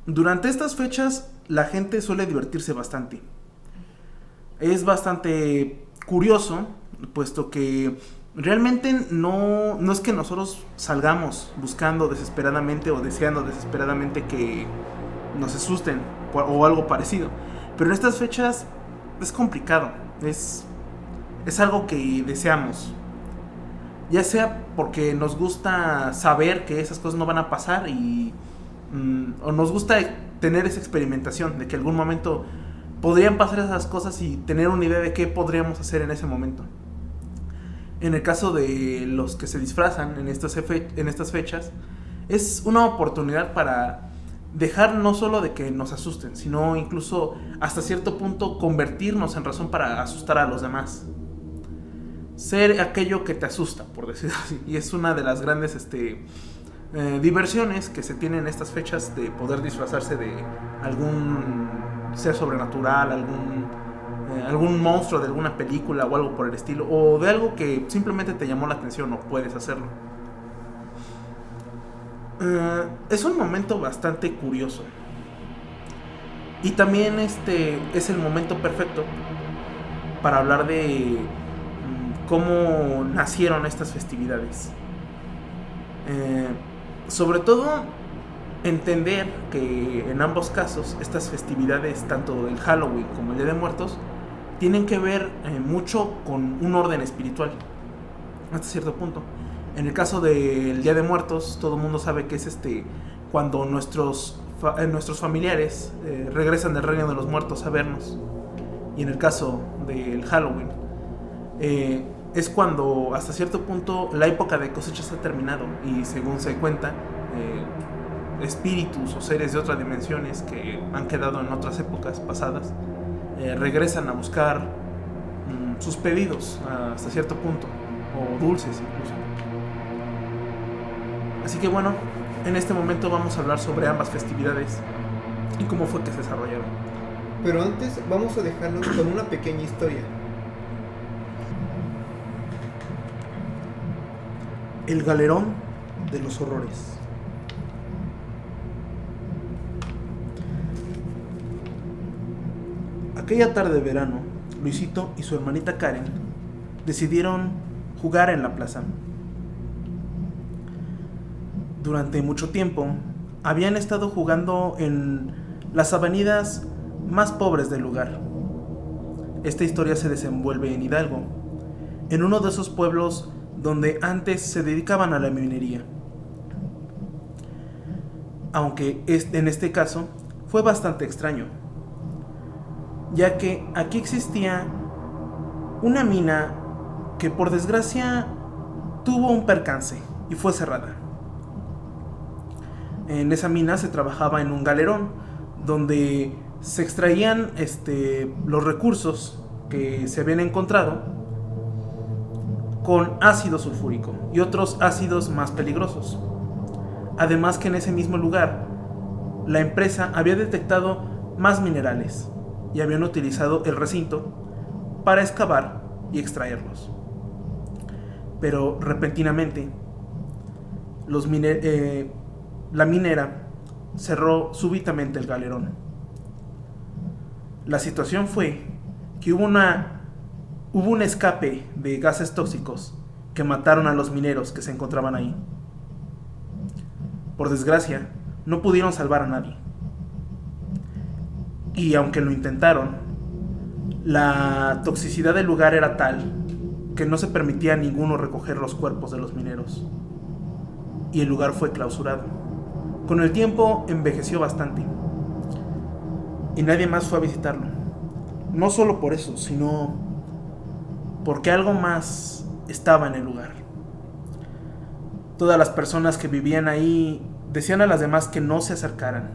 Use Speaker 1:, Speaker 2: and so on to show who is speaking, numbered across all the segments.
Speaker 1: Durante estas fechas la gente suele divertirse bastante. Es bastante curioso, puesto que realmente no es que nosotros salgamos buscando desesperadamente o deseando desesperadamente que nos asusten o algo parecido. Pero en estas fechas es complicado, es algo que deseamos. Ya sea porque nos gusta saber que esas cosas no van a pasar o nos gusta tener esa experimentación de que algún momento podrían pasar esas cosas y tener una idea de qué podríamos hacer en ese momento. En el caso de los que se disfrazan en estas fechas, es una oportunidad para dejar no solo de que nos asusten, sino incluso hasta cierto punto convertirnos en razón para asustar a los demás. Ser aquello que te asusta, por decirlo así. Y es una de las grandes diversiones que se tienen en estas fechas, de poder disfrazarse de algún ser sobrenatural, algún monstruo de alguna película o algo por el estilo, o de algo que simplemente te llamó la atención o puedes hacerlo. Es un momento bastante curioso. Y también es el momento perfecto para hablar de cómo nacieron estas festividades. Sobre todo entender que en ambos casos estas festividades, tanto el Halloween como el Día de Muertos, tienen que ver mucho con un orden espiritual hasta cierto punto. En el caso del Día de Muertos, todo el mundo sabe que es cuando nuestros familiares regresan del reino de los muertos a vernos. Y en el caso del Halloween, es cuando hasta cierto punto la época de cosechas ha terminado, y según se cuenta, espíritus o seres de otras dimensiones que han quedado en otras épocas pasadas regresan a buscar sus pedidos hasta cierto punto, o dulces incluso. Así que bueno, en este momento vamos a hablar sobre ambas festividades y cómo fue que se desarrollaron.
Speaker 2: Pero antes vamos a dejarlos con una pequeña historia.
Speaker 1: El galerón de los horrores. Aquella tarde de verano, Luisito y su hermanita Karen decidieron jugar en la plaza. Durante mucho tiempo habían estado jugando en las avenidas más pobres del lugar. Esta historia se desenvuelve en Hidalgo, en uno de esos pueblos donde antes se dedicaban a la minería. Aunque en este caso fue bastante extraño, ya que aquí existía una mina que por desgracia tuvo un percance y fue cerrada. En esa mina se trabajaba en un galerón donde se extraían los recursos que se habían encontrado con ácido sulfúrico y otros ácidos más peligrosos. Además que en ese mismo lugar la empresa había detectado más minerales y habían utilizado el recinto para excavar y extraerlos. Pero repentinamente la minera cerró súbitamente el galerón. La situación fue que hubo un escape de gases tóxicos que mataron a los mineros que se encontraban ahí. Por desgracia, no pudieron salvar a nadie. Y aunque lo intentaron, la toxicidad del lugar era tal que no se permitía a ninguno recoger los cuerpos de los mineros. Y el lugar fue clausurado. Con el tiempo envejeció bastante y nadie más fue a visitarlo. No solo por eso, sino porque algo más estaba en el lugar. Todas las personas que vivían ahí decían a las demás que no se acercaran,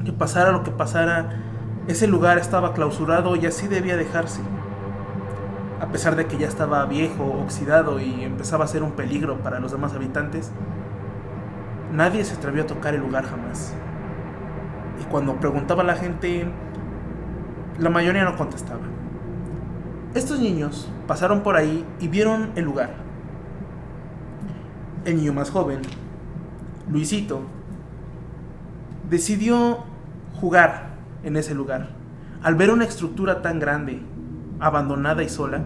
Speaker 1: que pasara lo que pasara, ese lugar estaba clausurado y así debía dejarse. A pesar de que ya estaba viejo, oxidado y empezaba a ser un peligro para los demás habitantes, nadie se atrevió a tocar el lugar jamás. Y cuando preguntaba a la gente, la mayoría no contestaba. Estos niños pasaron por ahí y vieron el lugar. El niño más joven, Luisito, decidió jugar en ese lugar. Al ver una estructura tan grande, abandonada y sola,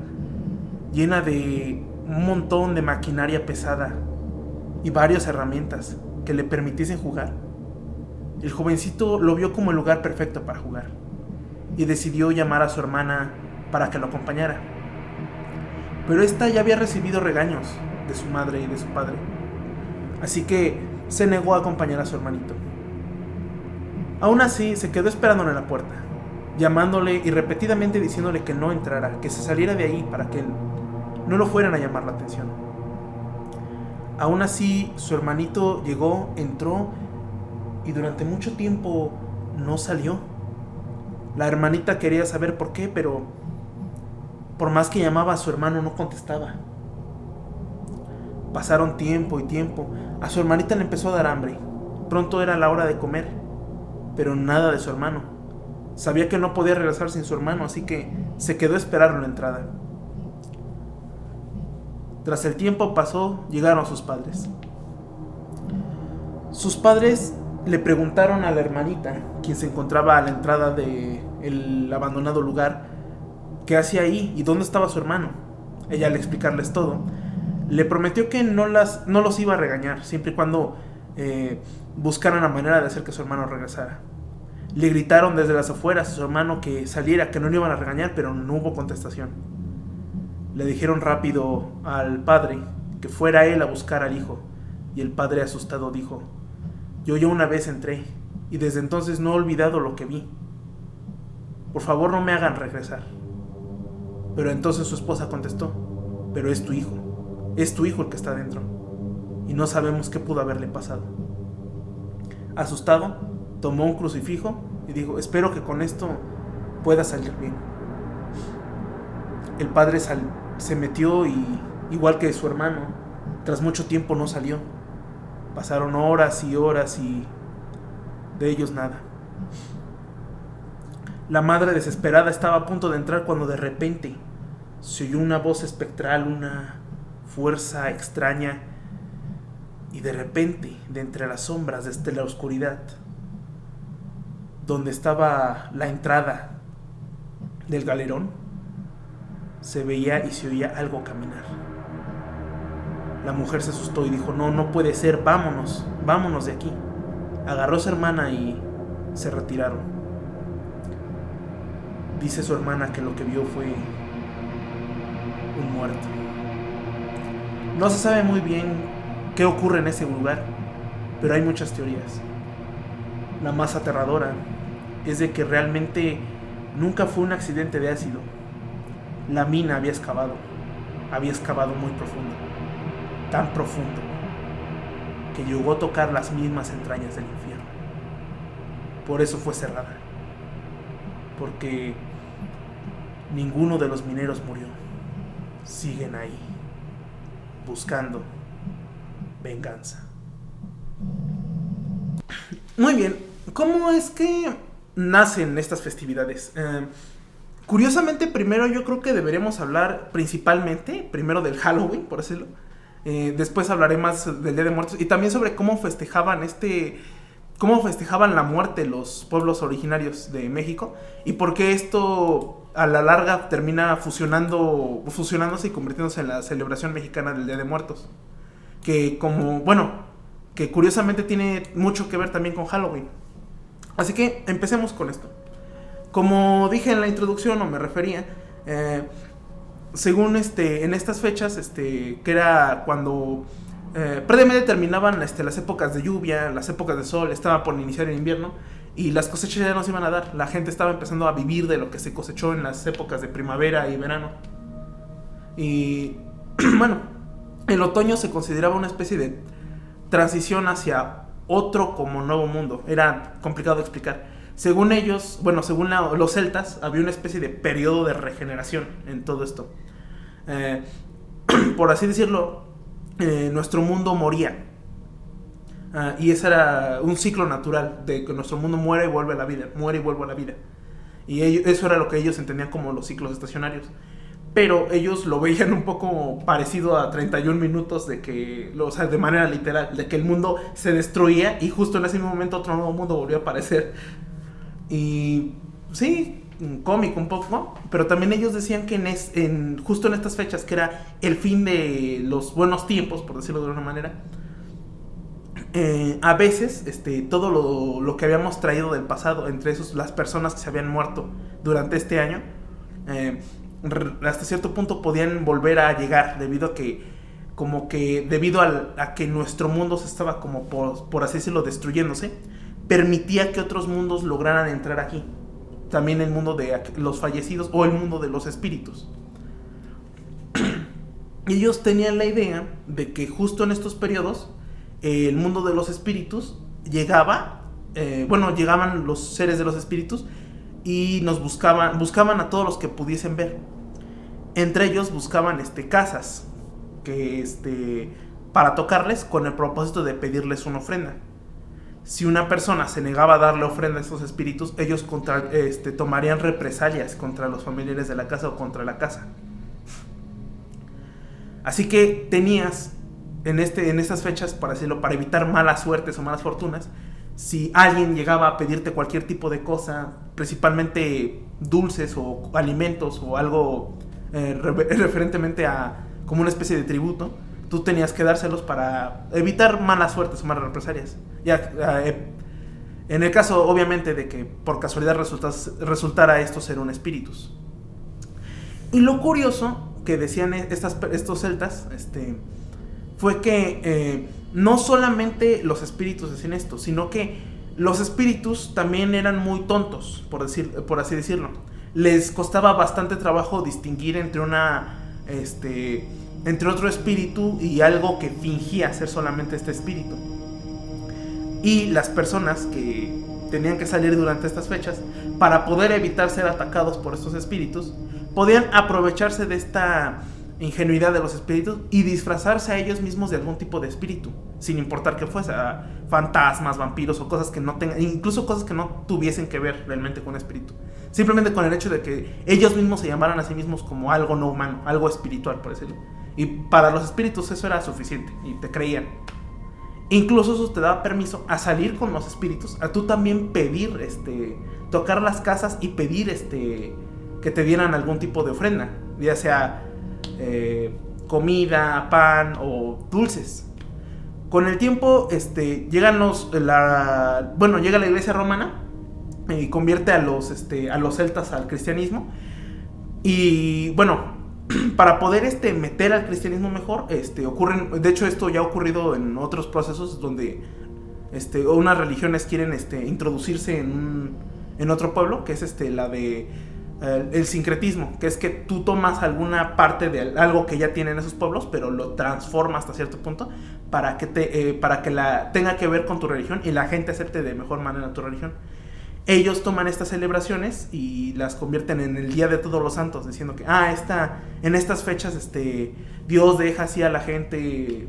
Speaker 1: llena de un montón de maquinaria pesada y varias herramientas que le permitiesen jugar, el jovencito lo vio como el lugar perfecto para jugar y decidió llamar a su hermana para que lo acompañara. Pero esta ya había recibido regaños de su madre y de su padre, así que se negó a acompañar a su hermanito. Aún así, se quedó esperándole en la puerta, llamándole y repetidamente diciéndole que no entrara, que se saliera de ahí para que no lo fueran a llamar la atención. Aún así, su hermanito llegó, entró y durante mucho tiempo no salió. La hermanita quería saber por qué, pero por más que llamaba a su hermano no contestaba. Pasaron tiempo y tiempo. A su hermanita le empezó a dar hambre. Pronto era la hora de comer, pero nada de su hermano. Sabía que no podía regresar sin su hermano, así que se quedó a esperarlo en la entrada. Tras el tiempo pasó, llegaron sus padres. Sus padres le preguntaron a la hermanita, quien se encontraba a la entrada del abandonado lugar, qué hacía ahí y dónde estaba su hermano. Ella, al explicarles todo, le prometió que no los iba a regañar, siempre y cuando buscaran la manera de hacer que su hermano regresara. Le gritaron desde las afueras a su hermano que saliera, que no lo iban a regañar, pero no hubo contestación. Le dijeron rápido al padre que fuera él a buscar al hijo, y el padre, asustado, dijo: yo ya una vez entré y desde entonces no he olvidado lo que vi. Por favor, no me hagan regresar. Pero entonces su esposa contestó: pero es tu hijo el que está dentro y no sabemos qué pudo haberle pasado. Asustado, tomó un crucifijo y dijo: espero que con esto pueda salir bien. El padre se metió y, igual que su hermano, tras mucho tiempo no salió. Pasaron horas y horas y de ellos nada. La madre, desesperada, estaba a punto de entrar cuando de repente se oyó una voz espectral, una fuerza extraña, y de repente, de entre las sombras, desde la oscuridad, donde estaba la entrada del galerón, se veía y se oía algo caminar. La mujer se asustó y dijo: no puede ser, vámonos de aquí. Agarró a su hermana y se retiraron. Dice su hermana que lo que vio fue un muerto. No se sabe muy bien qué ocurre en ese lugar, pero hay muchas teorías. La más aterradora es de que realmente nunca fue un accidente de ácido. La mina había excavado muy profundo, tan profundo que llegó a tocar las mismas entrañas del infierno. Por eso fue cerrada, porque ninguno de los mineros murió. Siguen ahí, buscando venganza. Muy bien, ¿cómo es que nacen estas festividades? Curiosamente, primero yo creo que deberemos hablar principalmente, primero del Halloween, por decirlo. Después hablaré más del Día de Muertos y también sobre cómo festejaban la muerte los pueblos originarios de México y por qué esto a la larga termina fusionándose y convirtiéndose en la celebración mexicana del Día de Muertos. Que curiosamente tiene mucho que ver también con Halloween. Así que empecemos con esto. Como dije en la introducción, o me refería, según en estas fechas, que era cuando previamente terminaban las épocas de lluvia, las épocas de sol, estaba por iniciar el invierno y las cosechas ya no se iban a dar. La gente estaba empezando a vivir de lo que se cosechó en las épocas de primavera y verano. Y bueno, el otoño se consideraba una especie de transición hacia otro como nuevo mundo. Era complicado de explicar. Según ellos, según los celtas, había una especie de periodo de regeneración en todo esto. Por así decirlo, nuestro mundo moría. Y ese era un ciclo natural, de que nuestro mundo muere y vuelve a la vida, muere y vuelve a la vida. Y eso era lo que ellos entendían como los ciclos estacionarios. pero ellos lo veían un poco parecido a 31 minutos de que, o sea, de manera literal, de que el mundo se destruía y justo en ese mismo momento otro nuevo mundo volvió a aparecer. Y sí, cómico un poco, pero también ellos decían que justo en estas fechas, que era el fin de los buenos tiempos, por decirlo de alguna manera, a veces todo lo que habíamos traído del pasado, entre esos las personas que se habían muerto durante este año, hasta cierto punto podían volver a llegar, debido a que debido a que nuestro mundo se estaba como por así decirlo destruyéndose, permitía que otros mundos lograran entrar aquí, también el mundo de los fallecidos o el mundo de los espíritus. Ellos tenían la idea de que justo en estos periodos el mundo de los espíritus llegaban los seres de los espíritus y nos buscaban a todos los que pudiesen ver. Entre ellos buscaban casas para tocarles con el propósito de pedirles una ofrenda. Si una persona se negaba a darle ofrenda a estos espíritus, ellos tomarían represalias contra los familiares de la casa o contra la casa. Así que tenías en estas fechas, para decirlo, para evitar malas suertes o malas fortunas, si alguien llegaba a pedirte cualquier tipo de cosa, principalmente dulces o alimentos o algo referentemente a como una especie de tributo, tú tenías que dárselos para evitar malas suertes o malas represalias. En el caso, obviamente, de que por casualidad resultara esto ser un espíritus. Y lo curioso que decían estos celtas, fue que no solamente los espíritus hacían esto, sino que los espíritus también eran muy tontos, por así decirlo. Les costaba bastante trabajo distinguir entre otro espíritu y algo que fingía ser solamente este espíritu. Y las personas que tenían que salir durante estas fechas, para poder evitar ser atacados por estos espíritus, podían aprovecharse de esta ingenuidad de los espíritus y disfrazarse a ellos mismos de algún tipo de espíritu, sin importar que fuese fantasmas, vampiros o cosas que no tengan, incluso cosas que no tuviesen que ver realmente con un espíritu, simplemente con el hecho de que ellos mismos se llamaran a sí mismos como algo no humano, algo espiritual, por decirlo. Y para los espíritus eso era suficiente y te creían. Incluso eso te daba permiso a salir con los espíritus, a tú también pedir, tocar las casas y pedir que te dieran algún tipo de ofrenda, ya sea comida, pan o dulces. Con el tiempo llega la iglesia romana y convierte a los celtas al cristianismo. Y bueno, para poder meter al cristianismo mejor, ocurren, de hecho esto ya ha ocurrido en otros procesos donde unas religiones quieren introducirse en otro pueblo, que es la de el sincretismo, que es que tú tomas alguna parte de algo que ya tienen esos pueblos, pero lo transformas hasta cierto punto para que tenga que ver con tu religión y la gente acepte de mejor manera tu religión. Ellos toman estas celebraciones y las convierten en el Día de Todos los Santos, diciendo que en estas fechas Dios deja así a la gente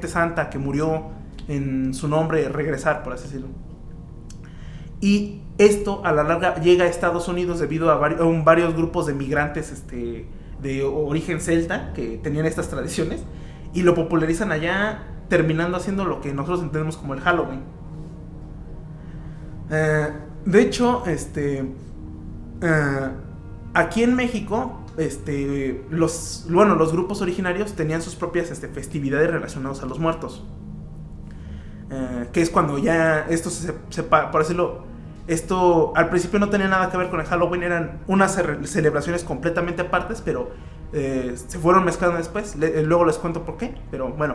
Speaker 1: santa que murió en su nombre regresar, por así decirlo. Y esto a la larga llega a Estados Unidos debido a varios grupos de migrantes de origen celta que tenían estas tradiciones y lo popularizan allá, terminando haciendo lo que nosotros entendemos como el Halloween. De hecho, aquí en México, los grupos originarios tenían sus propias festividades relacionadas a los muertos. Que es cuando ya esto por decirlo, esto al principio no tenía nada que ver con el Halloween, eran unas celebraciones completamente apartes, pero se fueron mezclando después. Luego les cuento por qué, pero bueno.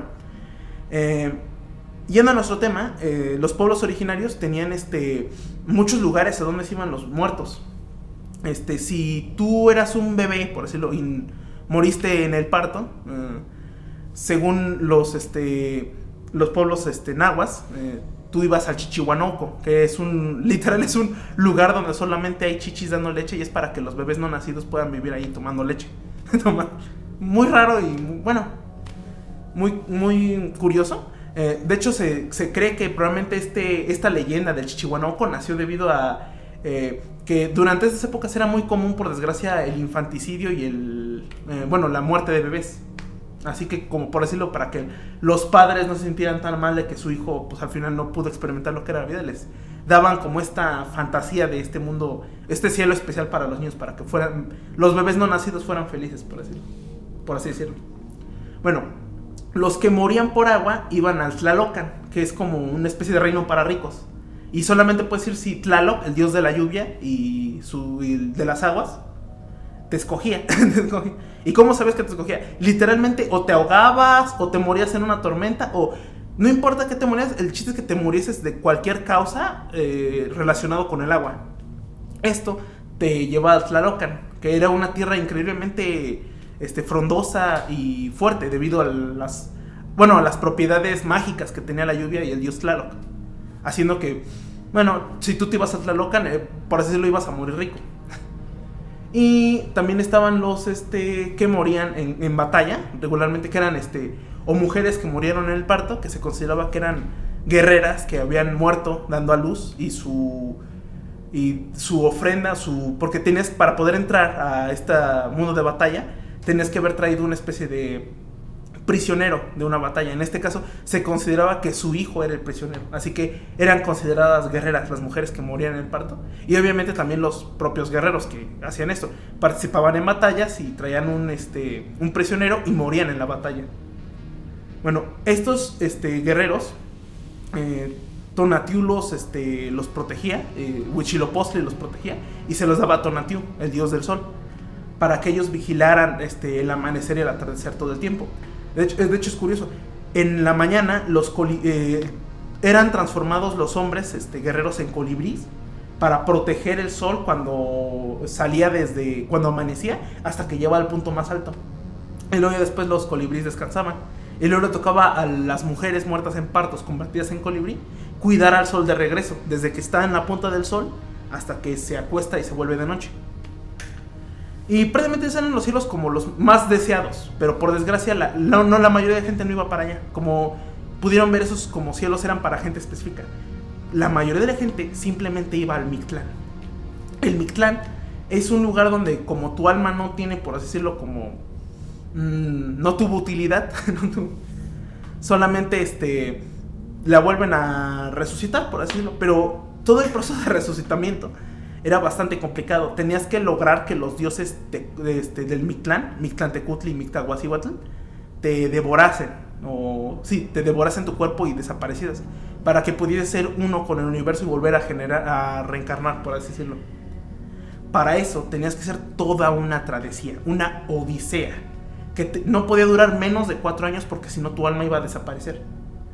Speaker 1: Yendo a nuestro tema, los pueblos originarios tenían muchos lugares a donde se iban los muertos. Si tú eras un bebé, por decirlo, y moriste en el parto, según los pueblos nahuas, tú ibas al Chichihuanoco, que es literal es un lugar donde solamente hay chichis dando leche y es para que los bebés no nacidos puedan vivir ahí tomando leche. Muy raro y bueno, muy, muy curioso. De hecho, se cree que probablemente esta leyenda del Chichihuanoco nació debido a que durante esas épocas era muy común, por desgracia, el infanticidio y la muerte de bebés. Así que, como por decirlo, para que los padres no se sintieran tan mal de que su hijo, pues al final no pudo experimentar lo que era la vida, les daban como esta fantasía de este mundo, este cielo especial para los niños, para que los bebés no nacidos fueran felices, por así decirlo. Bueno, los que morían por agua iban al Tlalocan, que es como una especie de reino para ricos. Y solamente puedes decir si Tlaloc, el dios de la lluvia y de las aguas, te escogía. ¿Y cómo sabes que te escogía? Literalmente, o te ahogabas, o te morías en una tormenta, o no importa que te morías, el chiste es que te murieses de cualquier causa relacionado con el agua. Esto te lleva al Tlalocan, que era una tierra increíblemente frondosa y fuerte debido a las propiedades mágicas que tenía la lluvia y el dios Tlaloc, haciendo que, si tú te ibas a Tlalocan, por así decirlo, ibas a morir rico. Y también estaban los que morían en batalla regularmente, que eran o mujeres que murieron en el parto, que se consideraba que eran guerreras que habían muerto dando a luz, y su ofrenda, porque tenías, para poder entrar a este mundo de batalla, tenías que haber traído una especie de prisionero de una batalla. En este caso se consideraba que su hijo era el prisionero, así que eran consideradas guerreras las mujeres que morían en el parto. Y obviamente también los propios guerreros que hacían esto participaban en batallas y traían un prisionero y morían en la batalla. Bueno, estos guerreros, Tonatiuh los protegía, Huitzilopochtli los protegía y se los daba a Tonatiuh, el dios del sol, para que ellos vigilaran el amanecer y el atardecer todo el tiempo. De hecho es curioso, en la mañana eran transformados los hombres guerreros en colibrís para proteger el sol cuando salía cuando amanecía hasta que llegaba al punto más alto. Y luego después los colibrís descansaban. Y luego le tocaba a las mujeres muertas en partos convertidas en colibrí cuidar al sol de regreso, desde que está en la punta del sol hasta que se acuesta y se vuelve de noche. Y prácticamente eran los cielos como los más deseados, pero por desgracia la mayoría de gente no iba para allá. Como pudieron ver, esos como cielos eran para gente específica. La mayoría de la gente simplemente iba al Mictlán. El Mictlán es un lugar donde, como tu alma no tiene, por así decirlo, como no tuvo utilidad, solamente la vuelven a resucitar, por así decirlo. Pero todo el proceso de resucitamiento era bastante complicado. Tenías que lograr que los dioses del Mictlán, Mictlantecutli y Mictahuacihuatl, te devorasen, te devorasen tu cuerpo y desaparecieras, para que pudieras ser uno con el universo y volver a reencarnar, por así decirlo. Para eso tenías que hacer toda una travesía, una odisea, que no podía durar menos de 4 años, porque si no tu alma iba a desaparecer.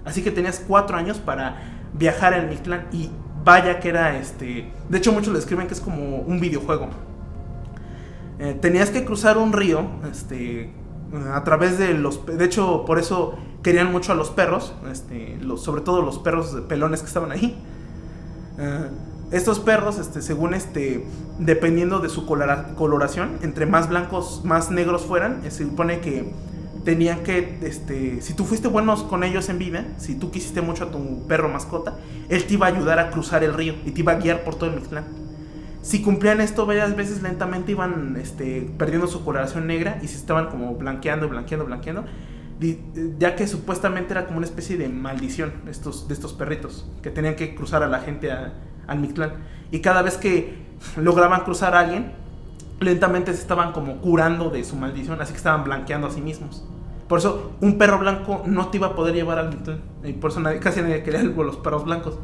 Speaker 1: Así que tenías 4 años para viajar al Mictlán. Y vaya que era de hecho muchos le escriben que es como un videojuego. Tenías que cruzar un río a través de de hecho por eso querían mucho a los perros, sobre todo los perros pelones que estaban ahí. Estos perros, según dependiendo de su coloración, entre más blancos, más negros fueran, se supone que tenían que, si tú fuiste buenos con ellos en vida, si tú quisiste mucho a tu perro mascota, él te iba a ayudar a cruzar el río y te iba a guiar por todo el Mictlán. Si cumplían esto varias veces, lentamente iban perdiendo su coloración negra y se estaban como blanqueando, ya que supuestamente era como una especie de maldición de estos perritos que tenían que cruzar a la gente al Mictlán. Y cada vez que lograban cruzar a alguien, lentamente se estaban como curando de su maldición, así que estaban blanqueando a sí mismos. Por eso un perro blanco no te iba a poder llevar al Mictlán, y por eso casi nadie quería los perros blancos,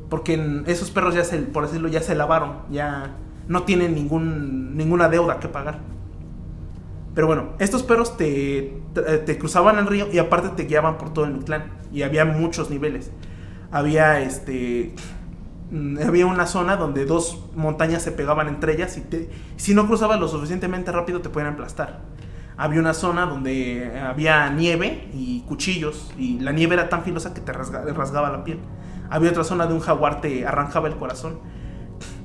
Speaker 1: porque esos perros por decirlo, ya se lavaron, ya no tienen ninguna deuda que pagar. Pero bueno, estos perros te cruzaban el río y aparte te guiaban por todo el Mictlán, y había muchos niveles. Había una zona donde 2 montañas se pegaban entre ellas y si no cruzabas lo suficientemente rápido te podían aplastar. Había una zona donde había nieve y cuchillos, y la nieve era tan filosa que te rasgaba la piel. Había otra zona de un jaguar te arrancaba el corazón.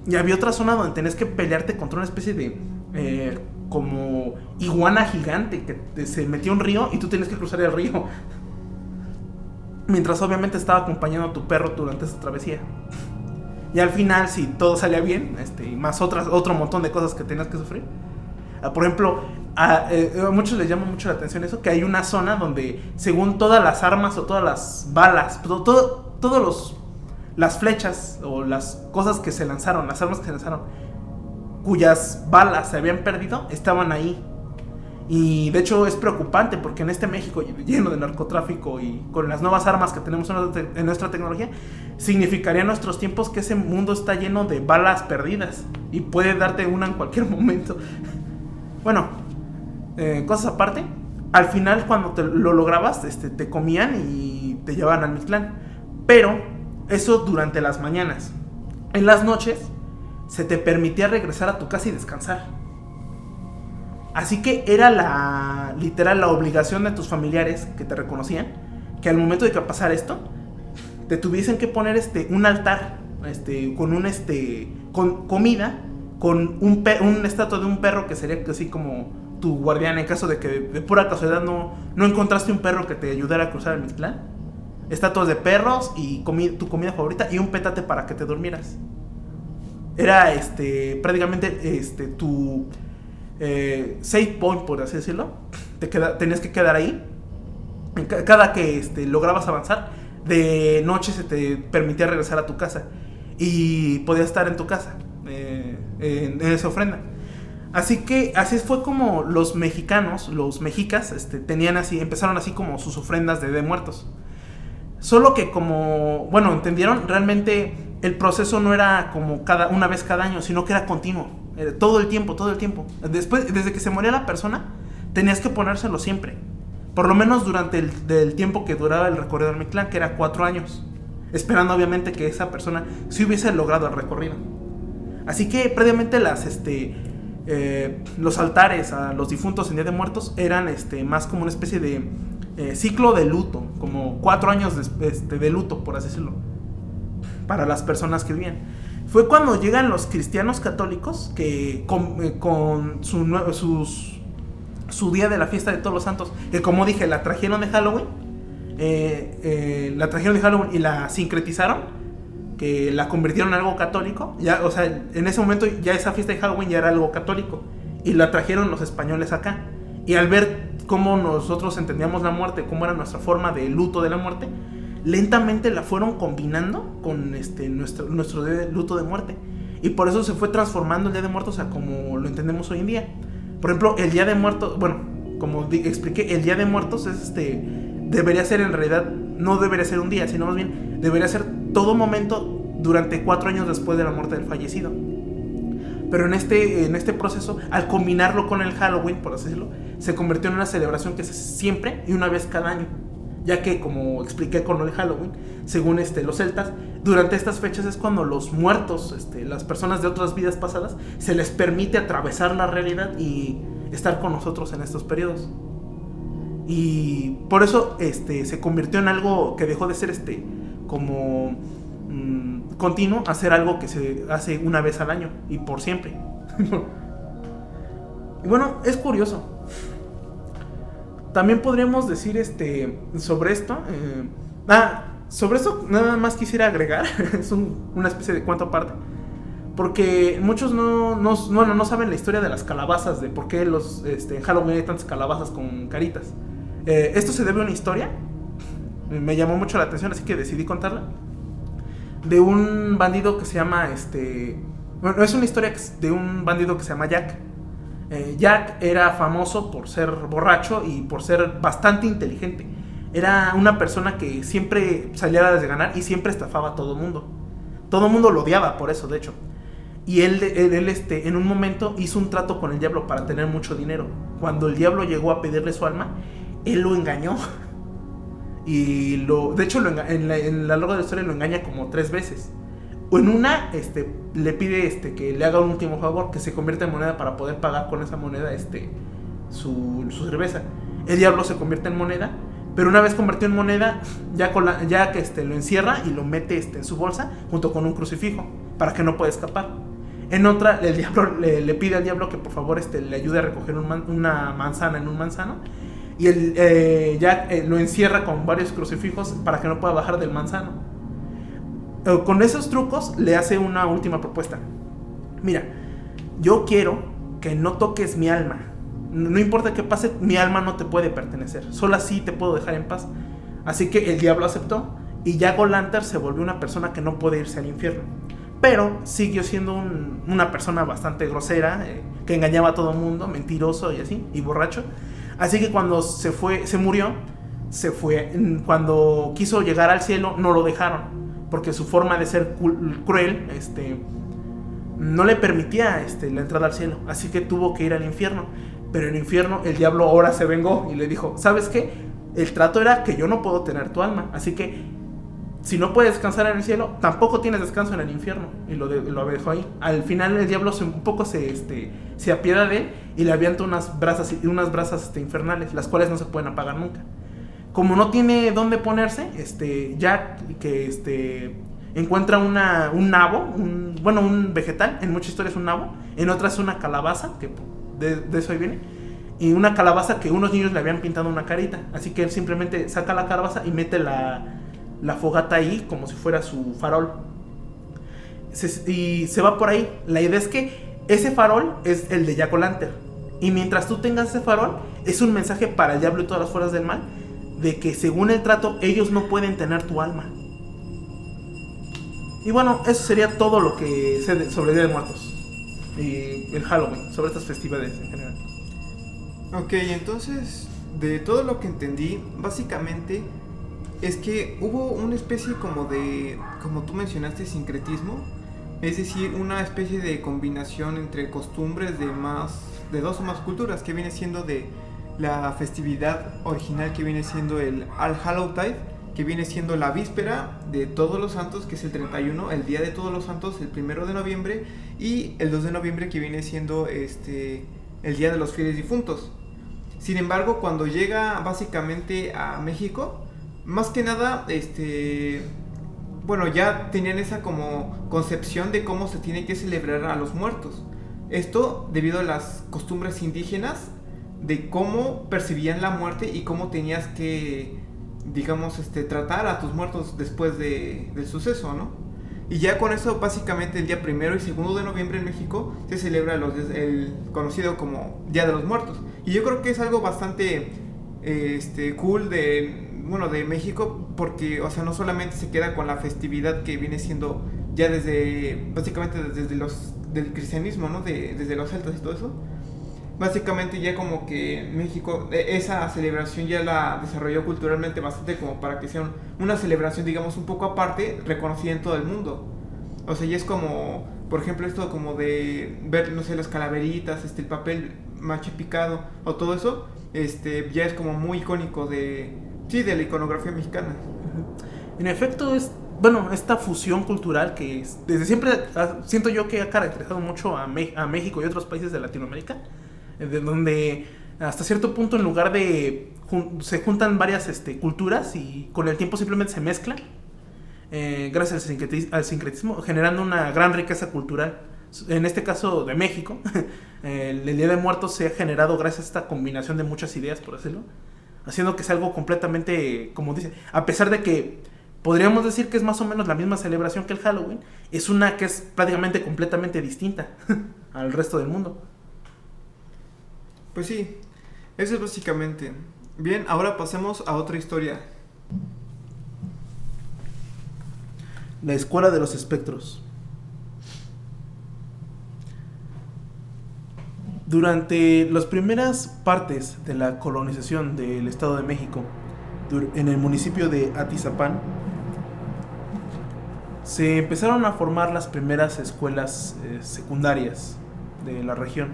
Speaker 1: Y había otra zona donde tenías que pelearte contra una especie de como iguana gigante que se metía un río y tú tenías que cruzar el río, mientras obviamente estaba acompañando a tu perro durante esa travesía. Y al final, si todo salía bien, y más otro montón de cosas que tenías que sufrir. Por ejemplo, a muchos les llama mucho la atención eso, que hay una zona donde, según todas las armas o todas las balas, las flechas o las cosas que se lanzaron, las armas que se lanzaron, cuyas balas se habían perdido, estaban ahí. Y de hecho es preocupante porque en este México lleno de narcotráfico y con las nuevas armas que tenemos en nuestra tecnología, significaría en nuestros tiempos que ese mundo está lleno de balas perdidas y puede darte una en cualquier momento. Bueno, cosas aparte, al final cuando lo lograbas, te comían y te llevaban al Mictlán. Pero eso durante las mañanas. En las noches se te permitía regresar a tu casa y descansar. Así que era literal la obligación de tus familiares que te reconocían, que al momento de que pasara esto, te tuviesen que poner un altar, con comida, con un estatua de un perro que sería así como tu guardián en caso de que de pura casualidad no encontraste un perro que te ayudara a cruzar el Mictlán. Estatuas de perros y tu comida favorita y un petate para que te durmieras. Era prácticamente tu save point, por así decirlo. Tenías que quedar ahí. Cada que lograbas avanzar, de noche se te permitía regresar a tu casa y podías estar en tu casa en esa ofrenda. Así que así fue como los mexicas, empezaron así como sus ofrendas de muertos. Solo que entendieron, realmente el proceso no era como una vez cada año, sino que era continuo, todo el tiempo. Desde que se moría la persona, tenías que ponérselo siempre, por lo menos durante el tiempo que duraba el recorrido del Mictlán, que era 4 años, esperando obviamente que esa persona sí hubiese logrado el recorrido. Así que previamente los altares a los difuntos en Día de Muertos eran más como una especie de ciclo de luto, como 4 años de luto, por así decirlo, para las personas que vivían. Fue cuando llegan los cristianos católicos que con su día de la fiesta de Todos los Santos, que como dije, la trajeron de Halloween, y la sincretizaron, que la convirtieron en algo católico. Ya, o sea, en ese momento ya esa fiesta de Halloween ya era algo católico y la trajeron los españoles acá. Y al ver cómo nosotros entendíamos la muerte, cómo era nuestra forma de luto de la muerte, lentamente la fueron combinando con nuestro día de luto de muerte. Y por eso se fue transformando el Día de Muertos a como lo entendemos hoy en día. Por ejemplo, el Día de Muertos, como expliqué, el Día de Muertos es debería ser, en realidad, no debería ser un día, sino más bien debería ser todo momento durante 4 años después de la muerte del fallecido. Pero en este proceso, al combinarlo con el Halloween, por así decirlo, se convirtió en una celebración que se hace siempre y una vez cada año. Ya que, como expliqué con el Halloween, según los celtas, durante estas fechas es cuando los muertos, las personas de otras vidas pasadas, se les permite atravesar la realidad y estar con nosotros en estos periodos. Y por eso se convirtió en algo que dejó de ser continuo, a ser algo que se hace una vez al año y por siempre. Y bueno, es curioso. También podríamos decir sobre esto. Sobre esto nada más quisiera agregar. Es una especie de cuento aparte. Porque muchos no saben la historia de las calabazas, de por qué en Halloween hay tantas calabazas con caritas. Esto se debe a una historia. Me llamó mucho la atención, así que decidí contarla. De un bandido que se llama bueno, es una historia de un bandido que se llama Jack. Jack era famoso por ser borracho y por ser bastante inteligente. Era una persona que siempre salía a ganar y siempre estafaba a todo el mundo. Todo el mundo lo odiaba por eso, de hecho. Y él en un momento hizo un trato con el diablo para tener mucho dinero. Cuando el diablo llegó a pedirle su alma, él lo engañó. Y de hecho en la larga de la historia lo engaña como 3 veces. En una le pide que le haga un último favor, que se convierta en moneda para poder pagar con esa moneda su cerveza. El diablo se convierte en moneda, pero una vez convertido en moneda, ya que lo encierra y lo mete en su bolsa junto con un crucifijo para que no pueda escapar. En otra, el diablo le pide al diablo que por favor le ayude a recoger una manzana en un manzano. Y Jack lo encierra con varios crucifijos para que no pueda bajar del manzano. con esos trucos le hace una última propuesta. Mira, yo quiero que no toques mi alma. No importa qué pase, mi alma no te puede pertenecer. Solo así te puedo dejar en paz. Así que el diablo aceptó y Jack O'Lantern se volvió una persona que no puede irse al infierno. Pero siguió siendo una persona bastante grosera, que engañaba a todo el mundo, mentiroso y así, y borracho. Así que cuando se murió, cuando quiso llegar al cielo, no lo dejaron, porque su forma de ser cruel, no le permitía la entrada al cielo. Así que tuvo que ir al infierno. Pero en el infierno el diablo ahora se vengó y le dijo, ¿sabes qué? El trato era que yo no puedo tener tu alma, así que si no puedes descansar en el cielo, tampoco tienes descanso en el infierno. Y lo dejó ahí. Al final el diablo un poco se apiada de él y le avienta unas brasas infernales, las cuales no se pueden apagar nunca. Como no tiene dónde ponerse, Jack, que encuentra un nabo, un vegetal, en muchas historias un nabo, en otras una calabaza, que de eso ahí viene, y una calabaza que unos niños le habían pintado una carita. Así que él simplemente saca la calabaza y mete la fogata ahí como si fuera su farol. Y se va por ahí. La idea es que ese farol es el de Jack O'Lantern. Y mientras tú tengas ese farol, es un mensaje para el diablo y todas las fuerzas del mal, de que según el trato, ellos no pueden tener tu alma. Y bueno, eso sería todo lo que sé sobre el Día de Muertos y el Halloween, sobre estas festividades en general.
Speaker 2: Ok, entonces, de todo lo que entendí, básicamente es que hubo una especie como tú mencionaste, sincretismo, es decir, una especie de combinación entre costumbres de dos o más culturas, que viene siendo de la festividad original, que viene siendo el All Hallow Tide, que viene siendo la víspera de Todos los Santos, que es el 31, el día de Todos los Santos, el 1 de noviembre, y el 2 de noviembre, que viene siendo el día de los fieles difuntos. Sin embargo, cuando llega básicamente a México, más que nada, ya tenían esa como concepción de cómo se tiene que celebrar a los muertos. Esto debido a las costumbres indígenas de cómo percibían la muerte y cómo tenías que, digamos, tratar a tus muertos después del suceso, ¿no? Y ya con eso, básicamente, el día 1 y 2 de noviembre en México se celebra el conocido como Día de los Muertos. Y yo creo que es algo bastante cool de México, porque, o sea, no solamente se queda con la festividad que viene siendo ya básicamente desde del cristianismo, ¿no? Desde los celtas y todo eso. Básicamente ya como que México esa celebración ya la desarrolló culturalmente bastante como para que sea una celebración, digamos, un poco aparte, reconocida en todo el mundo. O sea, ya es como, por ejemplo, esto como de ver, no sé, las calaveritas, el papel mache picado o todo eso, ya es como muy icónico de la iconografía mexicana.
Speaker 1: En efecto, esta fusión cultural que desde siempre siento yo que ha caracterizado mucho a México y otros países de Latinoamérica, de donde hasta cierto punto, en lugar de se juntan varias culturas y con el tiempo simplemente se mezclan, gracias al sincretismo, generando una gran riqueza cultural. En este caso de México, el Día de Muertos se ha generado gracias a esta combinación de muchas ideas, por decirlo, haciendo que sea algo completamente, como dice, a pesar de que podríamos decir que es más o menos la misma celebración que el Halloween, es una que es prácticamente completamente distinta al resto del mundo.
Speaker 2: Pues sí, eso es básicamente. Bien, ahora pasemos a otra historia.
Speaker 1: La Escuela de los Espectros. Durante las primeras partes de la colonización del Estado de México, en el municipio de Atizapán, se empezaron a formar las primeras escuelas secundarias de la región.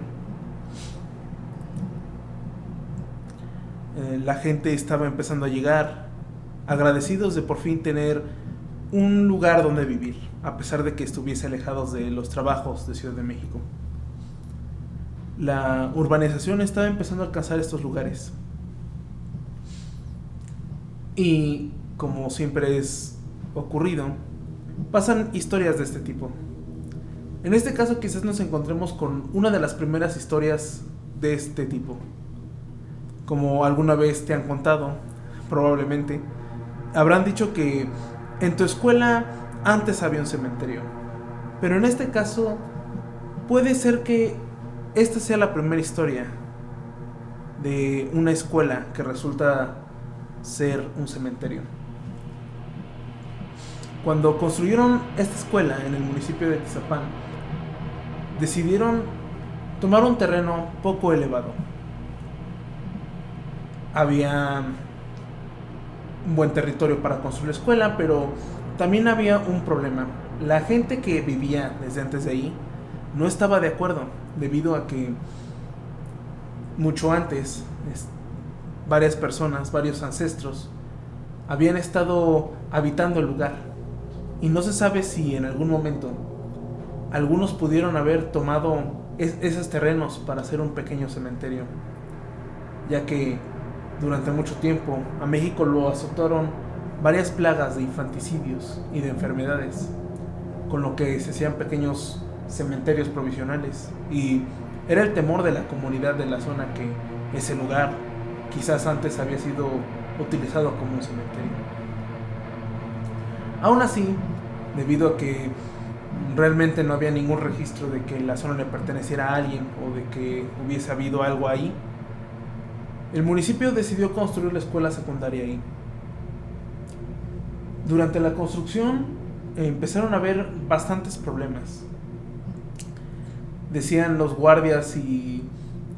Speaker 1: La gente estaba empezando a llegar, agradecidos de por fin tener un lugar donde vivir, a pesar de que estuviese alejados de los trabajos de Ciudad de México. La urbanización estaba empezando a alcanzar estos lugares. Y, como siempre es ocurrido, pasan historias de este tipo. En este caso quizás nos encontremos con una de las primeras historias de este tipo. Como alguna vez te han contado, probablemente, habrán dicho que en tu escuela antes había un cementerio. Pero en este caso, puede ser que esta sea la primera historia de una escuela que resulta ser un cementerio. Cuando construyeron esta escuela en el municipio de Tizapán, decidieron tomar un terreno poco elevado. Había un buen territorio para construir la escuela, pero también había un problema. La gente que vivía desde antes de ahí no estaba de acuerdo, debido a que mucho antes varias personas, varios ancestros habían estado habitando el lugar, y no se sabe si en algún momento algunos pudieron haber tomado esos terrenos para hacer un pequeño cementerio, ya que durante mucho tiempo a México lo azotaron varias plagas de infanticidios y de enfermedades, con lo que se hacían pequeños cementerios provisionales, y era el temor de la comunidad de la zona que ese lugar quizás antes había sido utilizado como un cementerio. Aún así, debido a que realmente no había ningún registro de que la zona le perteneciera a alguien o de que hubiese habido algo ahí, el municipio decidió construir la escuela secundaria ahí. Durante la construcción empezaron a haber bastantes problemas. Decían los guardias y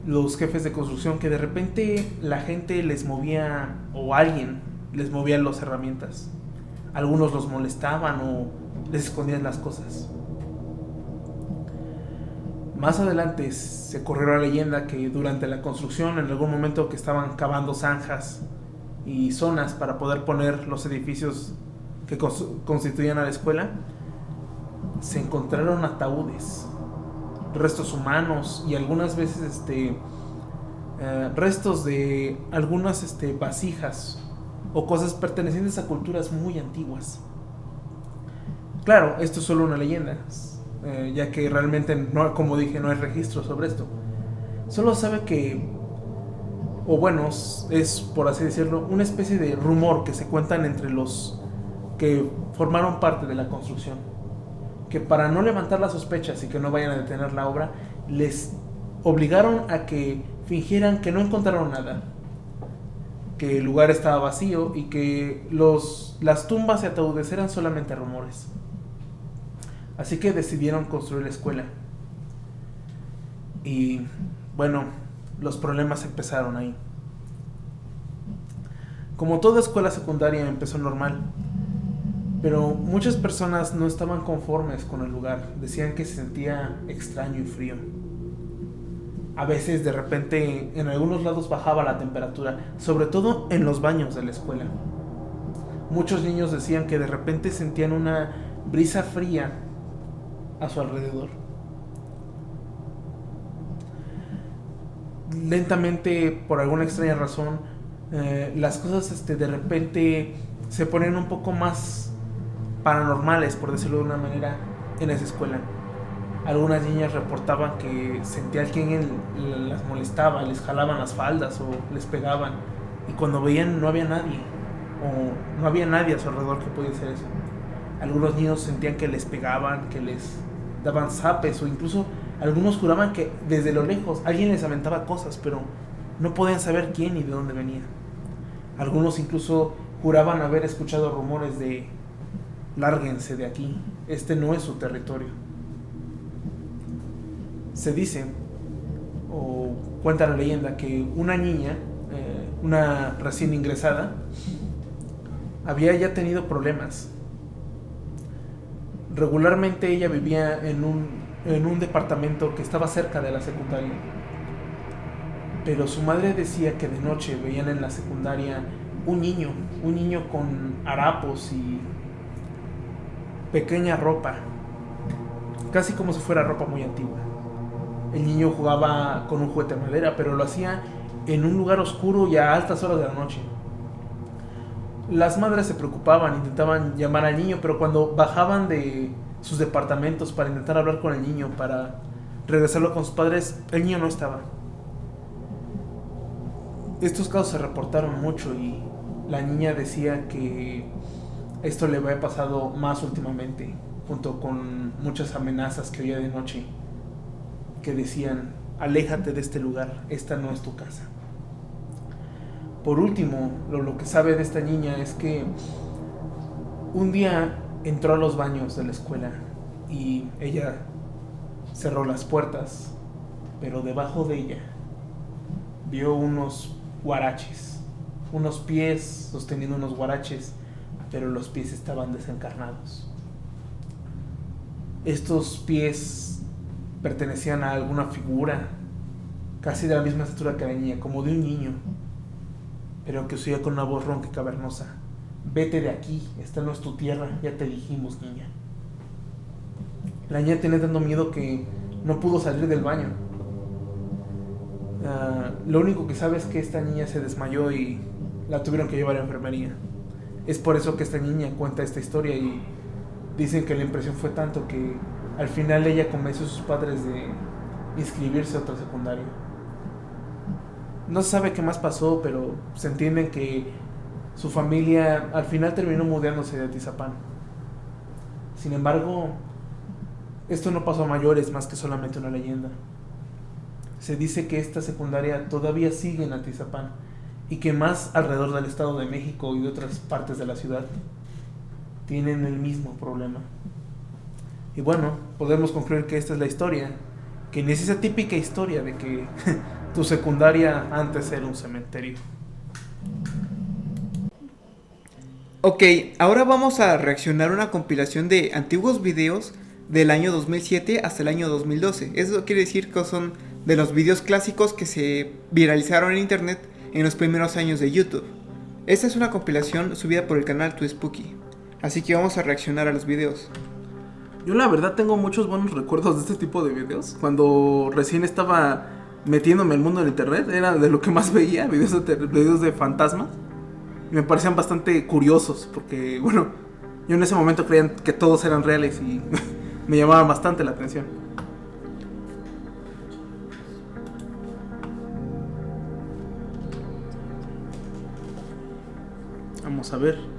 Speaker 1: los jefes de construcción que de repente la gente les movía, o alguien les movía las herramientas. Algunos los molestaban o les escondían las cosas. Más adelante se corrió la leyenda que durante la construcción, en algún momento que estaban cavando zanjas y zonas para poder poner los edificios que constituían a la escuela, se encontraron ataúdes, restos humanos y algunas veces restos de algunas vasijas o cosas pertenecientes a culturas muy antiguas. Claro, esto es solo una leyenda, ya que realmente, no, como dije, no hay registro sobre esto. Solo sabe que, o bueno, es por así decirlo, una especie de rumor que se cuentan entre los que formaron parte de la construcción, que para no levantar las sospechas y que no vayan a detener la obra, les obligaron a que fingieran que no encontraron nada, que el lugar estaba vacío y que las tumbas y ataúdes eran solamente rumores. Así que decidieron construir la escuela. Y bueno, los problemas empezaron ahí. Como toda escuela secundaria empezó normal, pero muchas personas no estaban conformes con el lugar. Decían que se sentía extraño y frío. A veces de repente en algunos lados bajaba la temperatura, sobre todo en los baños de la escuela. Muchos niños decían que de repente sentían una brisa fría a su alrededor. Lentamente, por alguna extraña razón, las cosas de repente se ponían un poco más paranormales, por decirlo de una manera, en esa escuela. Algunas niñas reportaban que sentían que alguien las molestaba, les jalaban las faldas o les pegaban, y cuando veían no había nadie, o no había nadie a su alrededor que pudiera hacer eso. Algunos niños sentían que les pegaban, que les daban zapes, o incluso algunos juraban que desde lo lejos alguien les aventaba cosas, pero no podían saber quién ni de dónde venía. Algunos incluso juraban haber escuchado rumores de: lárguense de aquí, este no es su territorio. Se dice, o cuenta la leyenda, que una niña, una recién ingresada, había ya tenido problemas. Regularmente ella vivía en un departamento que estaba cerca de la secundaria, pero su madre decía que de noche veían en la secundaria un niño con harapos y pequeña ropa, casi como si fuera ropa muy antigua. El niño jugaba con un juguete de madera, pero lo hacía en un lugar oscuro y a altas horas de la noche. Las madres se preocupaban, intentaban llamar al niño, pero cuando bajaban de sus departamentos para intentar hablar con el niño, para regresarlo con sus padres, el niño no estaba. Estos casos se reportaron mucho y la niña decía que esto le había pasado más últimamente, junto con muchas amenazas que oía de noche, que decían: aléjate de este lugar, esta no es tu casa. Por último, lo que sabe de esta niña es que un día entró a los baños de la escuela y ella cerró las puertas, pero debajo de ella vio unos guaraches, unos pies sosteniendo unos guaraches, pero los pies estaban desencarnados. Estos pies pertenecían a alguna figura casi de la misma estatura que la niña, como de un niño, pero que se oía con una voz ronca y cavernosa: vete de aquí, esta no es tu tierra, ya te dijimos, niña. La niña tenía tanto miedo que no pudo salir del baño. Lo único que sabe es que esta niña se desmayó y la tuvieron que llevar a la enfermería. Es por eso que esta niña cuenta esta historia, y dicen que la impresión fue tanto que al final ella convenció a sus padres de inscribirse a otra secundaria. No se sabe qué más pasó, pero se entiende que su familia al final terminó mudándose de Atizapán. Sin embargo, esto no pasó a mayores, más que solamente una leyenda. Se dice que esta secundaria todavía sigue en Atizapán, y que más alrededor del Estado de México y de otras partes de la ciudad tienen el mismo problema. Y bueno, podemos concluir que esta es la historia, que no es esa típica historia de que tu secundaria antes era un cementerio.
Speaker 2: Ok, ahora vamos a reaccionar a una compilación de antiguos videos del año 2007 hasta el año 2012. Eso quiere decir que son de los videos clásicos que se viralizaron en internet en los primeros años de YouTube. Esta es una compilación subida por el canal Too Spooky, así que vamos a reaccionar a los videos.
Speaker 1: Yo la verdad tengo muchos buenos recuerdos de este tipo de videos. Cuando recién estaba metiéndome al mundo del internet, era de lo que más veía, videos de fantasmas. Y me parecían bastante curiosos, porque bueno, yo en ese momento creía que todos eran reales y me llamaban bastante la atención. Vamos a ver.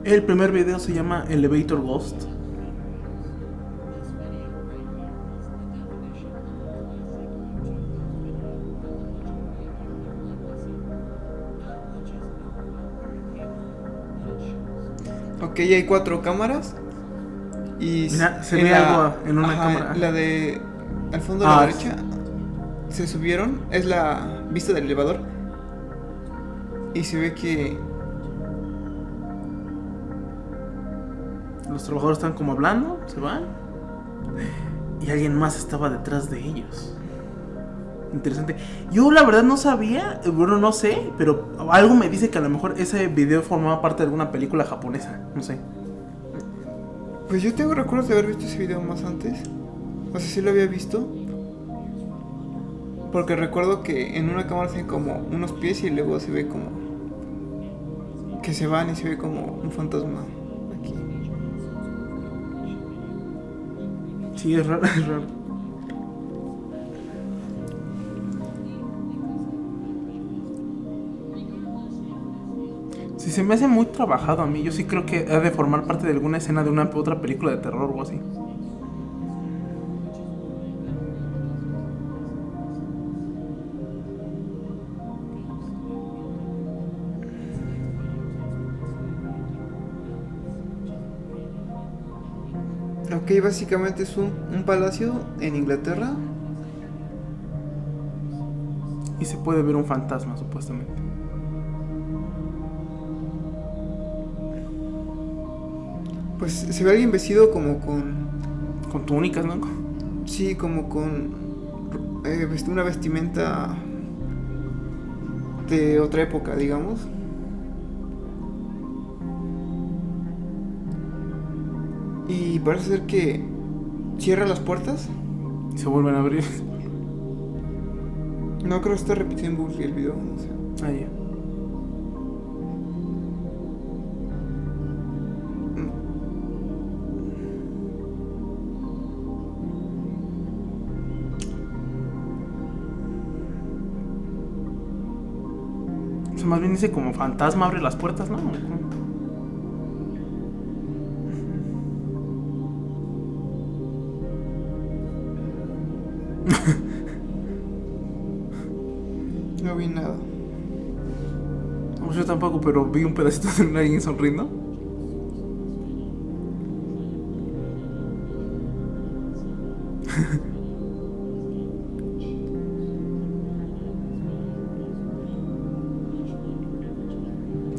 Speaker 1: El primer video se llama Elevator Ghost.
Speaker 2: Ok, hay 4 cámaras. Y
Speaker 1: mira, se ve algo en una cámara.
Speaker 2: La de al fondo de la derecha se subieron, es la vista del elevador. Y se ve que
Speaker 1: los trabajadores están como hablando, se van, y alguien más estaba detrás de ellos. Interesante. Yo la verdad no sabía, bueno, no sé, pero algo me dice que a lo mejor ese video formaba parte de alguna película japonesa, no sé.
Speaker 2: Pues yo tengo recuerdos de haber visto ese video más antes. O sea, sí lo había visto. Porque recuerdo que en una cámara se ven como unos pies y luego se ve como que se van y se ve como un fantasma aquí.
Speaker 1: Sí, es raro, es raro. Sí, se me hace muy trabajado a mí. Yo sí creo que ha de formar parte de alguna escena de una otra película de terror o así.
Speaker 2: Ok, básicamente es un palacio en Inglaterra.
Speaker 1: Y se puede ver un fantasma, supuestamente.
Speaker 2: Pues se ve alguien vestido como
Speaker 1: con túnicas, ¿no?
Speaker 2: Sí, como con una vestimenta de otra época, digamos. Y parece ser que cierra las puertas
Speaker 1: y se vuelven a abrir.
Speaker 2: No, creo que está repitiendo el video, no sé.
Speaker 1: Ah, ya. Más bien dice como fantasma abre las puertas, ¿no?
Speaker 2: No vi nada.
Speaker 1: No, yo tampoco, pero vi un pedacito de alguien sonriendo.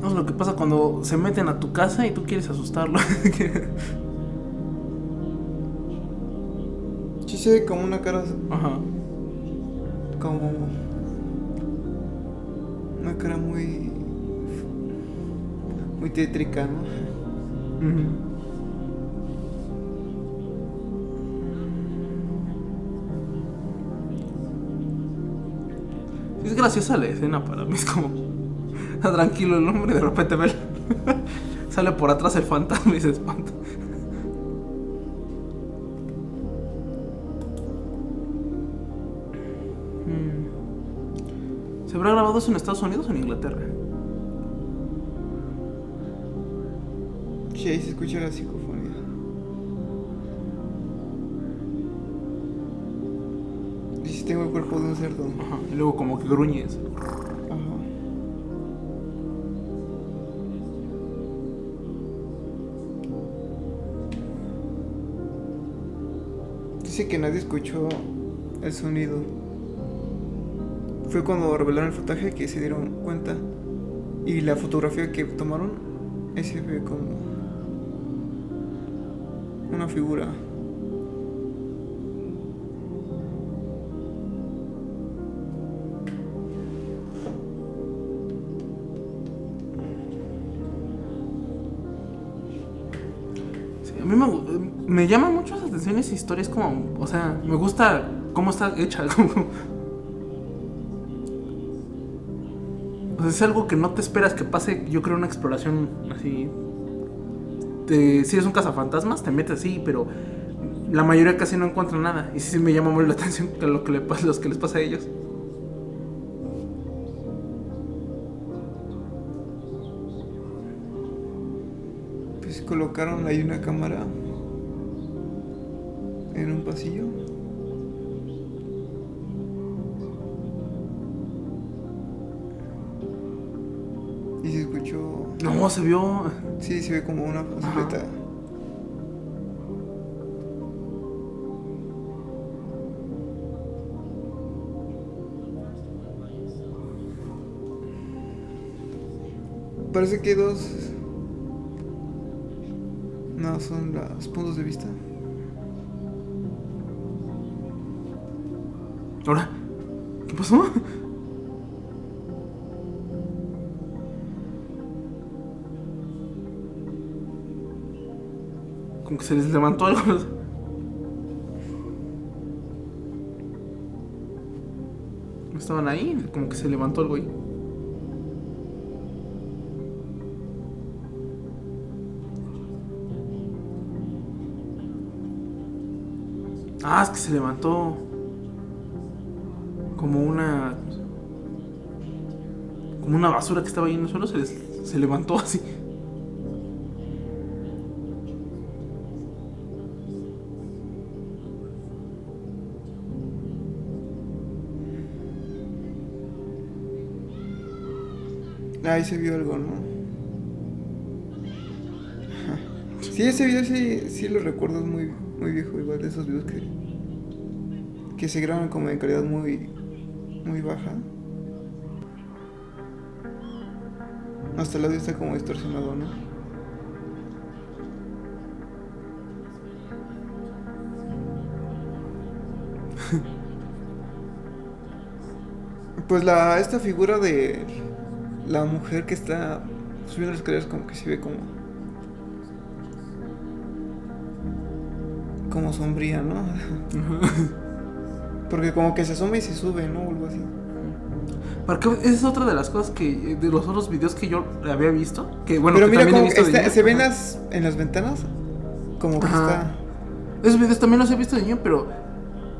Speaker 1: No es lo que pasa cuando se meten a tu casa y tú quieres asustarlo.
Speaker 2: Sí se ve como una cara,
Speaker 1: Ajá.
Speaker 2: como una cara muy tétrica, ¿no?
Speaker 1: Sí, es graciosa la escena para mí, es como está tranquilo el hombre y de repente ve sale por atrás el fantasma y se espanta. ¿Se habrá grabado eso en Estados Unidos o en Inglaterra?
Speaker 2: Sí, ahí se escucha la psicofonía. Dice, tengo el cuerpo de un cerdo.
Speaker 1: Ajá. Y luego como que gruñes.
Speaker 2: Ajá. Dice que nadie escuchó el sonido. Fue cuando revelaron el footage que se dieron cuenta. Y la fotografía que tomaron, ahí se ve como una figura.
Speaker 1: Sí, a mí me llama mucho la atención esa historia. Es como, o sea, me gusta cómo está hecha. O sea, es algo que no te esperas que pase. Yo creo una exploración así. Si eres un cazafantasmas, te metes así, pero la mayoría casi no encuentra nada. Y sí me llama mucho la atención que lo que los que les pasa a ellos.
Speaker 2: Pues colocaron ahí una cámara en un pasillo. Y se escuchó.
Speaker 1: No, se vio.
Speaker 2: Sí, se ve como una silueta. Parece que dos. No, son los puntos de vista.
Speaker 1: ¿Ahora? ¿Qué pasó? Como que se les levantó algo. Estaban ahí, como que se levantó algo ahí. Ah, es que se levantó como una basura que estaba ahí en el suelo, se levantó así.
Speaker 2: Ahí se vio algo, ¿no? Sí, ese video sí lo recuerdo, es muy viejo, igual de esos videos que se graban como en calidad muy baja. Hasta el audio está como distorsionado, ¿no? Pues esta figura de la mujer que está subiendo las escaleras como que se ve como sombría, ¿no? Porque como que se asoma y se sube, ¿no? O algo así.
Speaker 1: Porque esa es otra de las cosas que de los otros videos que yo había visto, que bueno,
Speaker 2: pero
Speaker 1: que
Speaker 2: mira
Speaker 1: también he
Speaker 2: cómo
Speaker 1: visto de
Speaker 2: se ven
Speaker 1: niño.
Speaker 2: en las ventanas como que
Speaker 1: Ajá.
Speaker 2: está.
Speaker 1: Esos videos también los he visto de niño, pero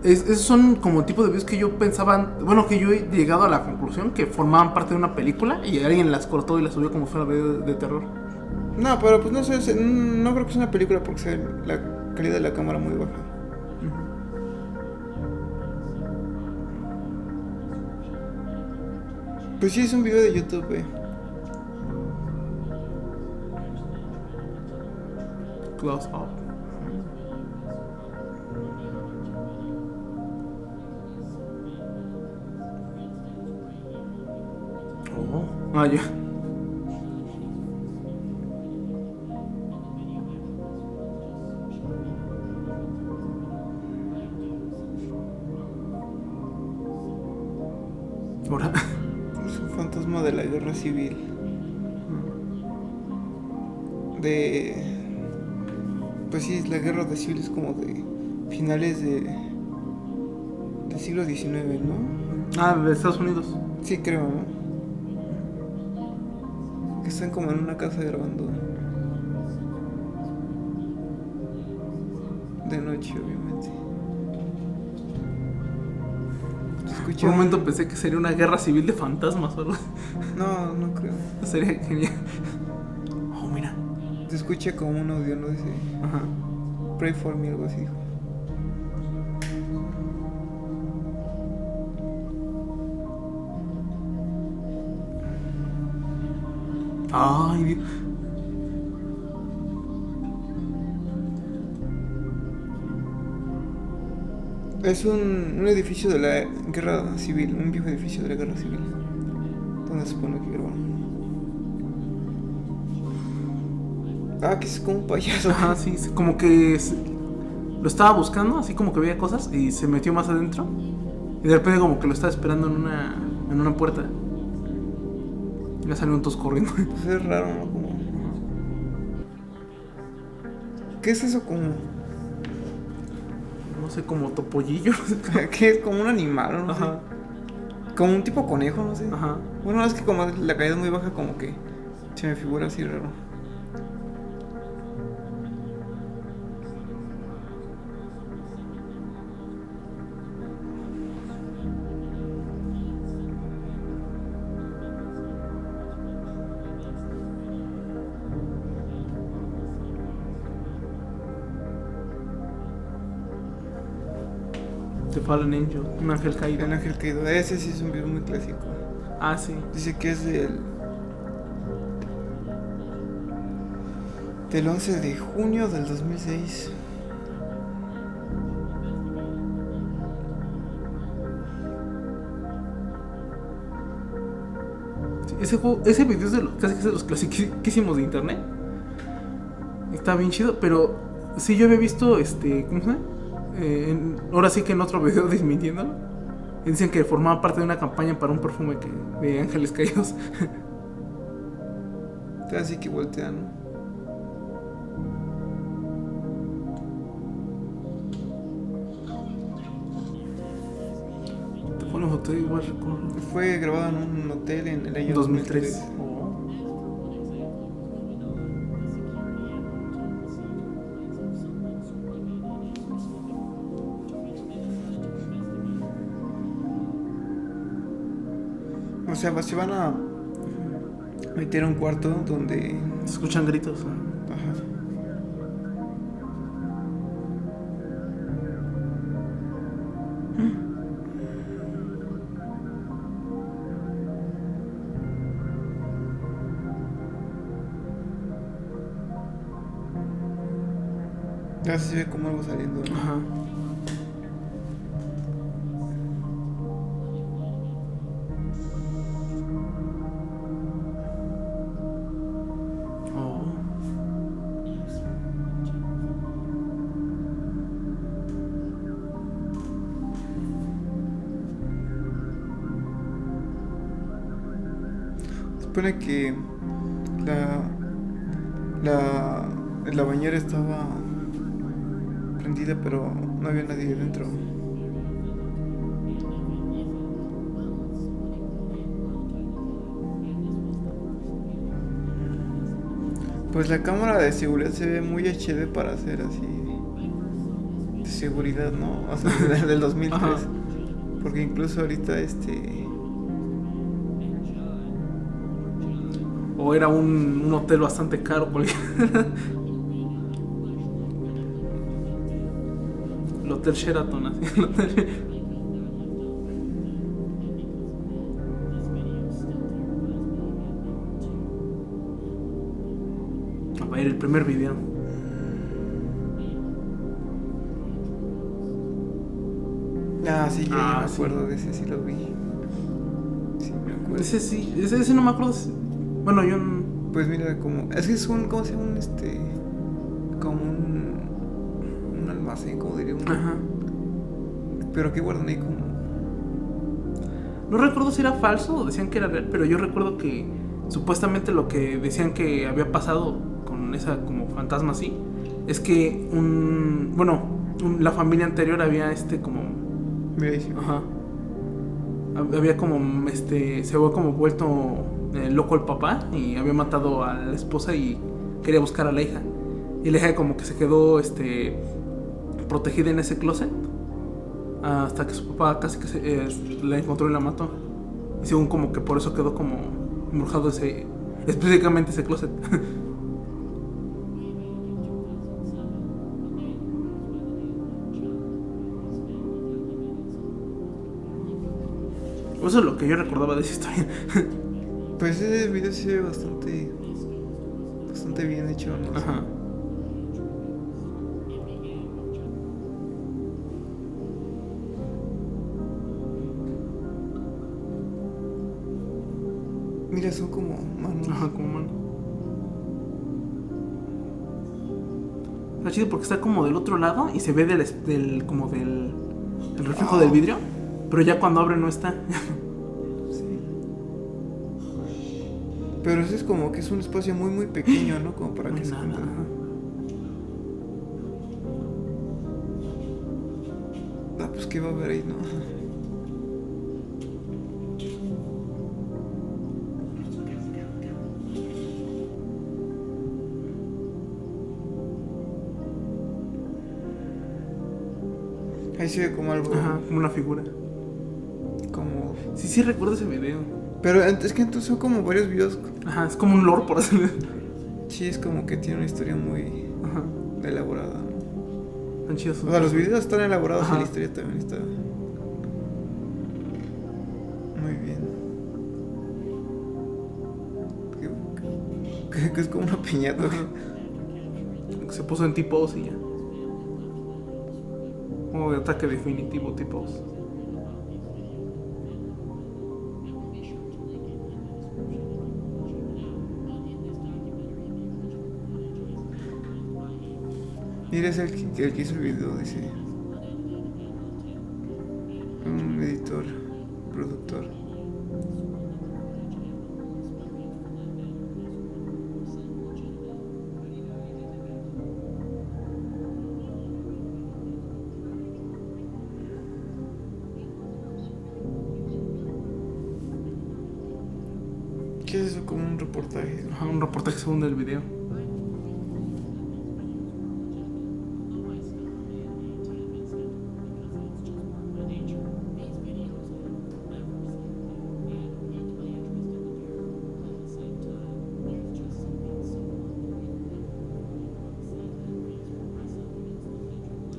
Speaker 1: Esos son como tipo de videos que yo pensaba, bueno, que yo he llegado a la conclusión que formaban parte de una película y alguien las cortó y las subió como si fuera video de terror.
Speaker 2: No, pero pues no sé, no creo que sea una película porque sea la calidad de la cámara muy baja. Pues sí, es un video de YouTube,
Speaker 1: Close up. Oh, ah, ya. Ahora.
Speaker 2: Es un fantasma de la guerra civil. De... Pues sí, la guerra de civil es como de finales del siglo XIX, ¿no?
Speaker 1: Ah, de Estados Unidos.
Speaker 2: Sí, creo, ¿no? Que están como en una casa grabando. De noche, obviamente. Se escucha...
Speaker 1: Por un momento pensé que sería una guerra civil de fantasmas o algo.
Speaker 2: No, no creo.
Speaker 1: Sería genial. Oh, mira.
Speaker 2: Se escucha como un audio, ¿no? Dice...
Speaker 1: Ajá.
Speaker 2: Pray for me, algo así.
Speaker 1: Ay, Dios.
Speaker 2: Es un edificio de la guerra civil, un viejo edificio de la guerra civil. Donde se supone que grabaron. Ah, que es como un payaso.
Speaker 1: Ajá, sí, como que lo estaba buscando, así como que veía cosas y se metió más adentro. Y de repente como que lo estaba esperando en una puerta. Y ya salieron todos corriendo.
Speaker 2: Pues es raro, ¿no? Como... ¿Qué es eso como?
Speaker 1: No sé, como topollillo. No sé.
Speaker 2: ¿Qué es? Como un animal, no sé.
Speaker 1: Ajá.
Speaker 2: Como un tipo conejo, no sé.
Speaker 1: Ajá.
Speaker 2: Bueno, es que como la caída es muy baja, como que se me figura así raro.
Speaker 1: The Fallen Angel, un ángel caído.
Speaker 2: El ángel caído. Ese sí es un video muy clásico.
Speaker 1: Ah, sí.
Speaker 2: Dice que es del 11 de junio del 2006.
Speaker 1: Sí, ese video es casi que es de los clasiquísimos de internet. Está bien chido, pero sí yo había visto ¿cómo se llama? Ahora sí que en otro video desmintiéndolo. Dicen que formaba parte de una campaña para un perfume de ángeles caídos.
Speaker 2: Así que voltean, ¿no?
Speaker 1: Te ponen foto igual recuerdo.
Speaker 2: Fue grabado en un hotel en el año
Speaker 1: 2003.
Speaker 2: O sea, se van a meter a un cuarto donde...
Speaker 1: Se escuchan gritos.
Speaker 2: Ajá. Ya se ve como algo saliendo, ¿no?
Speaker 1: Ajá. Oh.
Speaker 2: Supone que la bañera estaba prendida, pero no había nadie dentro. Pues la cámara de seguridad se ve muy HD para hacer así. seguridad, ¿no? O sea, del 2003.
Speaker 1: Ajá.
Speaker 2: Porque incluso ahorita
Speaker 1: O era un hotel bastante caro. Porque el Hotel Sheraton, así. El hotel... A ver, el primer video.
Speaker 2: Sí, ya me
Speaker 1: Sí.
Speaker 2: acuerdo de ese, sí lo vi. Sí, me acuerdo.
Speaker 1: Ese sí, ese no me acuerdo. Bueno, yo
Speaker 2: Pues mira, es que es ¿cómo se llama? Como un almacén, como diría uno.
Speaker 1: Ajá.
Speaker 2: Pero que guardan ahí como...
Speaker 1: No recuerdo si era falso o decían que era real, pero yo recuerdo que supuestamente lo que decían que había pasado con esa como fantasma así es que la familia anterior había como
Speaker 2: Mira, ahí sí.
Speaker 1: ajá, había como se había como vuelto loco el papá y había matado a la esposa y quería buscar a la hija, y la hija como que se quedó protegida en ese closet hasta que su papá casi que la encontró y la mató, y según como que por eso quedó como embrujado específicamente ese closet. Eso es lo que yo recordaba de esa historia.
Speaker 2: Pues ese video sí se ve bastante bien hecho, ¿no?
Speaker 1: Ajá.
Speaker 2: Mira, son como manos.
Speaker 1: Ajá, como mano. Está chido porque está como del otro lado y se ve el reflejo del vidrio, pero ya cuando abre no está.
Speaker 2: Sí. Pero ese es como que es un espacio muy muy pequeño, ¿no? Como para
Speaker 1: No
Speaker 2: que
Speaker 1: hay
Speaker 2: se
Speaker 1: nada.
Speaker 2: encuentre. Pues qué va a haber ahí, ¿no? Ahí se ve como algo.
Speaker 1: Ajá, como una figura.
Speaker 2: Como...
Speaker 1: Sí, recuerdo ese video.
Speaker 2: Pero es que entonces son como varios videos.
Speaker 1: Ajá, es como un lore, por así decirlo.
Speaker 2: Sí, es como que tiene una historia muy
Speaker 1: Ajá,
Speaker 2: elaborada, ¿no?
Speaker 1: están chidos.
Speaker 2: O sea, los videos están elaborados
Speaker 1: Ajá.
Speaker 2: y la historia también está muy bien. Que es como una piñata.
Speaker 1: Ajá. Se puso en T-pose y ya. Como de ataque definitivo T-pose.
Speaker 2: Mira, es el que hizo el video, dice. Un editor, productor. ¿Qué es eso? Como un reportaje.
Speaker 1: Ajá, un reportaje según del video.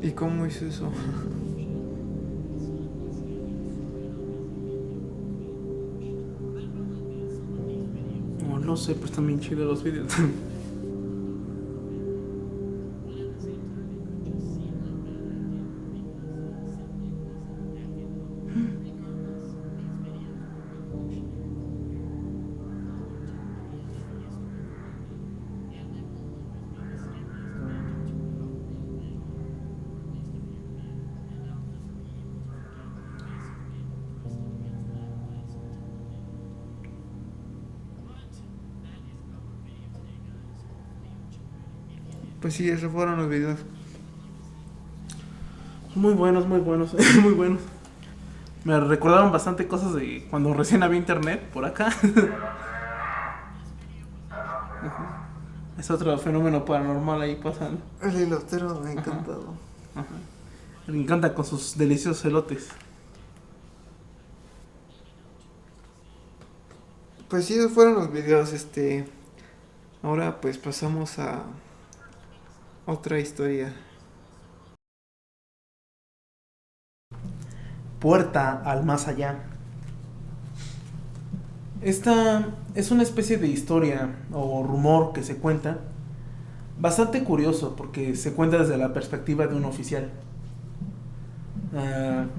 Speaker 2: ¿Y cómo hizo eso?
Speaker 1: No sé, pero están bien chidos los videos.
Speaker 2: Pues sí, esos fueron los videos.
Speaker 1: Muy buenos, muy buenos, muy buenos. Me recordaron bastante cosas de cuando recién había internet por acá. Es otro fenómeno paranormal ahí pasando.
Speaker 2: El hilotero me ha encantado.
Speaker 1: Ajá. Le encanta con sus deliciosos elotes.
Speaker 2: Pues sí, esos fueron los videos, Ahora pues pasamos a otra historia.
Speaker 1: Puerta al más allá. Esta es una especie de historia o rumor que se cuenta, bastante curioso porque se cuenta desde la perspectiva de un oficial.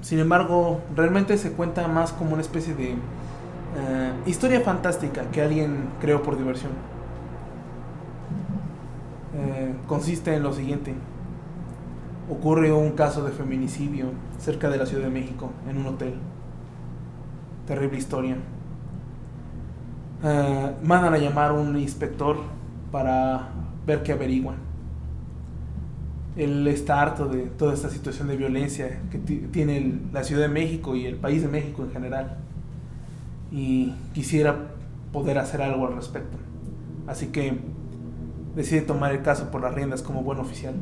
Speaker 1: Sin embargo, realmente se cuenta más como una especie de historia fantástica que alguien creó por diversión. Consiste en lo siguiente. Ocurre un caso de feminicidio cerca de la Ciudad de México, en un hotel. Terrible historia. Mandan a llamar a un inspector para ver qué averiguan. Él está harto de toda esta situación de violencia que tiene la Ciudad de México y el país de México en general. Y quisiera poder hacer algo al respecto. Así que decide tomar el caso por las riendas como buen oficial.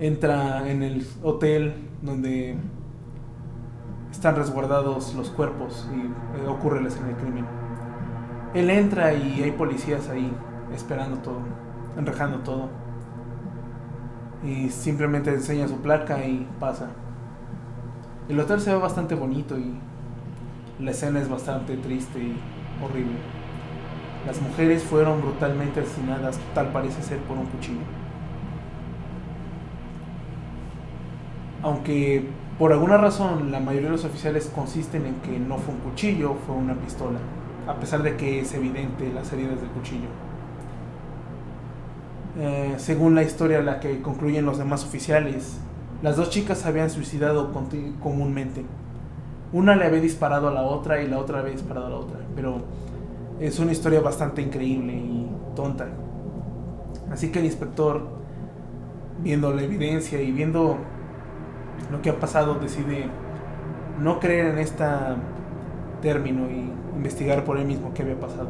Speaker 1: Entra en el hotel donde están resguardados los cuerpos y ocurre la escena del crimen. Él entra y hay policías ahí esperando todo, enrejando todo. Y simplemente enseña su placa y pasa. El hotel se ve bastante bonito y la escena es bastante triste y horrible. Las mujeres fueron brutalmente asesinadas, tal parece ser, por un cuchillo. Aunque por alguna razón la mayoría de los oficiales consisten en que no fue un cuchillo, fue una pistola, a pesar de que es evidente las heridas del cuchillo. Según la historia a la que concluyen los demás oficiales, las dos chicas se habían suicidado comúnmente. Una le había disparado a la otra y la otra había disparado a la otra, pero es una historia bastante increíble y tonta. Así que el inspector, viendo la evidencia y viendo lo que ha pasado, decide no creer en este término y investigar por él mismo qué había pasado.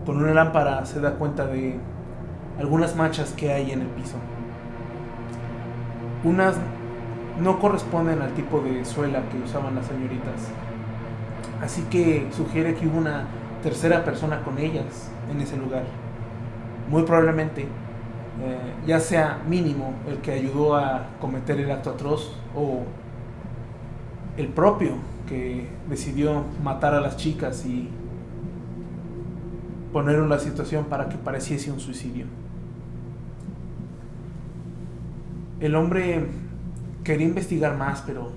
Speaker 1: Con una lámpara se da cuenta de algunas manchas que hay en el piso. Unas no corresponden al tipo de suela que usaban las señoritas, así que sugiere que hubo una tercera persona con ellas en ese lugar. Muy probablemente ya sea mínimo el que ayudó a cometer el acto atroz o el propio que decidió matar a las chicas y poner en la situación para que pareciese un suicidio. El hombre quería investigar más, pero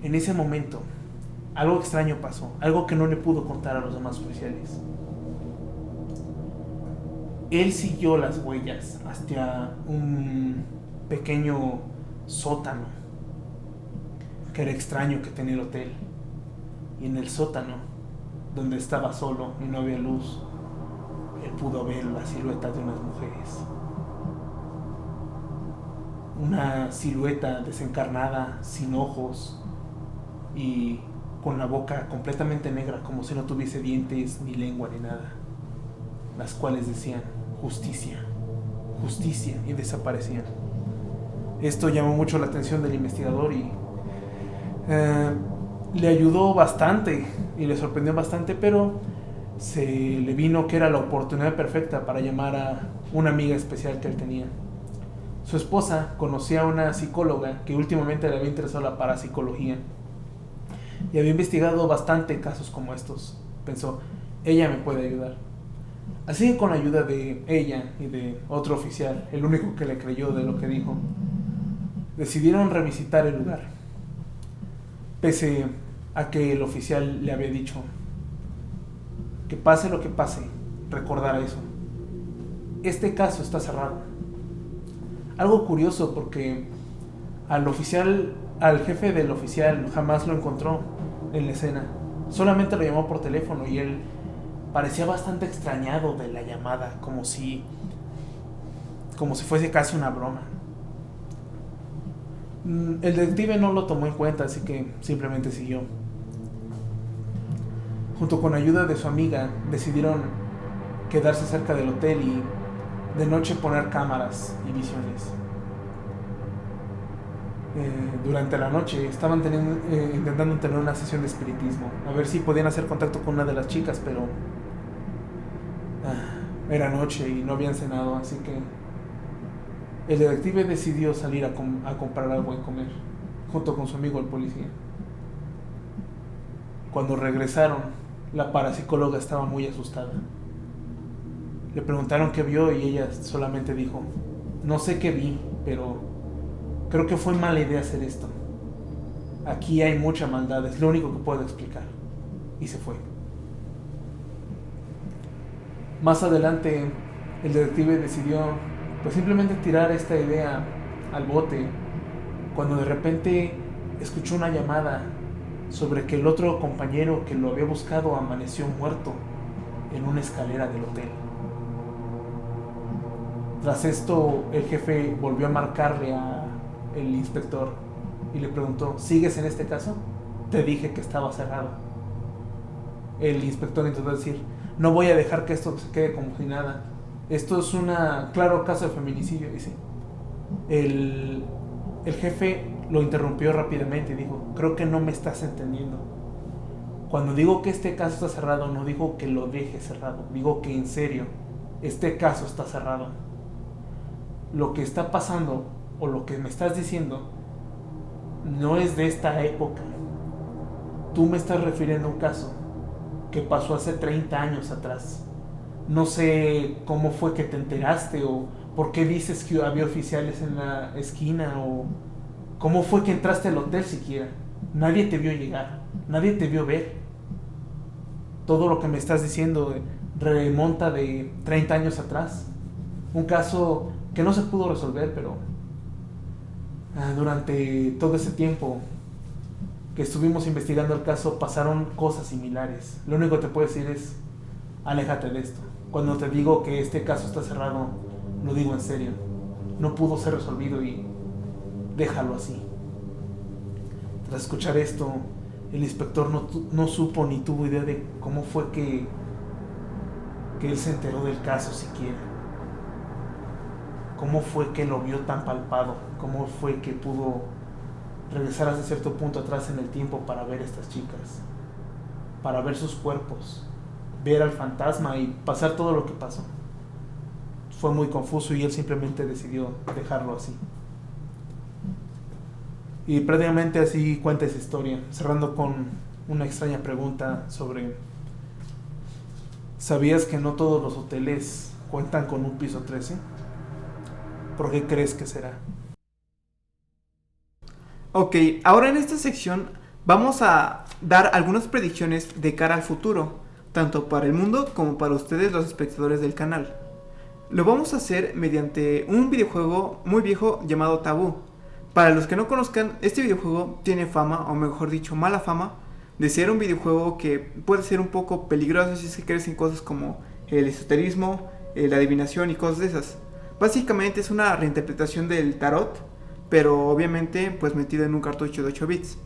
Speaker 1: en ese momento algo extraño pasó, algo que no le pudo contar a los demás oficiales. Él siguió las huellas hasta un pequeño sótano que era extraño que tenía el hotel. Y en el sótano, donde estaba solo y no había luz, él pudo ver la silueta de unas mujeres. Una silueta desencarnada, sin ojos y con la boca completamente negra, como si no tuviese dientes, ni lengua, ni nada, las cuales decían justicia, justicia, y desaparecían. Esto llamó mucho la atención del investigador y le ayudó bastante y le sorprendió bastante, pero se le vino que era la oportunidad perfecta para llamar a una amiga especial que él tenía. Su esposa conocía a una psicóloga que últimamente le había interesado la parapsicología y había investigado bastante casos como estos. Pensó, ella me puede ayudar. Así que con la ayuda de ella y de otro oficial, el único que le creyó de lo que dijo, decidieron revisitar el lugar. Pese a que el oficial le había dicho que pase lo que pase, recordara eso. Este caso está cerrado. Algo curioso porque al jefe del oficial jamás lo encontró en la escena. Solamente lo llamó por teléfono y él parecía bastante extrañado de la llamada, como si fuese casi una broma. El detective no lo tomó en cuenta, así que simplemente siguió. Junto con ayuda de su amiga, decidieron quedarse cerca del hotel y de noche poner cámaras y visiones. durante la noche. Estaban intentando tener una sesión de espiritismo, a ver si podían hacer contacto con una de las chicas, pero era noche y no habían cenado, así que el detective decidió salir a comprar algo y comer, junto con su amigo el policía. Cuando regresaron, la parapsicóloga estaba muy asustada. Le preguntaron qué vio y ella solamente dijo: no sé qué vi, pero creo que fue mala idea hacer esto. Aquí hay mucha maldad, es lo único que puedo explicar. Y se fue. Más adelante, el detective decidió pues simplemente tirar esta idea al bote, cuando de repente escuchó una llamada sobre que el otro compañero que lo había buscado amaneció muerto en una escalera del hotel. Tras esto, el jefe volvió a marcarle al inspector y le preguntó: ¿sigues en este caso? Te dije que estaba cerrado. El inspector intentó decir: no voy a dejar que esto se quede como si nada. Esto es un claro caso de feminicidio. Dice. El jefe lo interrumpió rápidamente y dijo: creo que no me estás entendiendo. Cuando digo que este caso está cerrado, no digo que lo deje cerrado, digo que en serio, este caso está cerrado. Lo que está pasando o lo que me estás diciendo no es de esta época. Tú me estás refiriendo a un caso que pasó hace 30 años atrás. No sé cómo fue que te enteraste, o por qué dices que había oficiales en la esquina, o cómo fue que entraste al hotel siquiera. Nadie te vio llegar, nadie te vio ver. Todo lo que me estás diciendo remonta de 30 años atrás. Un caso que no se pudo resolver, pero durante todo ese tiempo que estuvimos investigando el caso pasaron cosas similares. Lo único que te puedo decir es: aléjate de esto. Cuando te digo que este caso está cerrado, lo digo en serio. No pudo ser resolvido y déjalo así. Tras escuchar esto, el inspector no supo ni tuvo idea de cómo fue que él se enteró del caso siquiera. Cómo fue que lo vio tan palpado. Cómo fue que pudo regresar hasta cierto punto atrás en el tiempo para ver a estas chicas, para ver sus cuerpos, ver al fantasma y pasar todo lo que pasó. Fue muy confuso y él simplemente decidió dejarlo así. Y prácticamente así cuenta esa historia, cerrando con una extraña pregunta sobre: ¿sabías que no todos los hoteles cuentan con un piso 13? ¿Por qué crees que será?
Speaker 2: Ok, ahora en esta sección vamos a dar algunas predicciones de cara al futuro, tanto para el mundo como para ustedes, los espectadores del canal. Lo vamos a hacer mediante un videojuego muy viejo llamado Tabú. Para los que no conozcan, este videojuego tiene fama, o mejor dicho, mala fama, de ser un videojuego que puede ser un poco peligroso si es que crees en cosas como el esoterismo, la adivinación y cosas de esas. Básicamente es una reinterpretación del tarot, pero obviamente pues metido en un cartucho de 8 bits.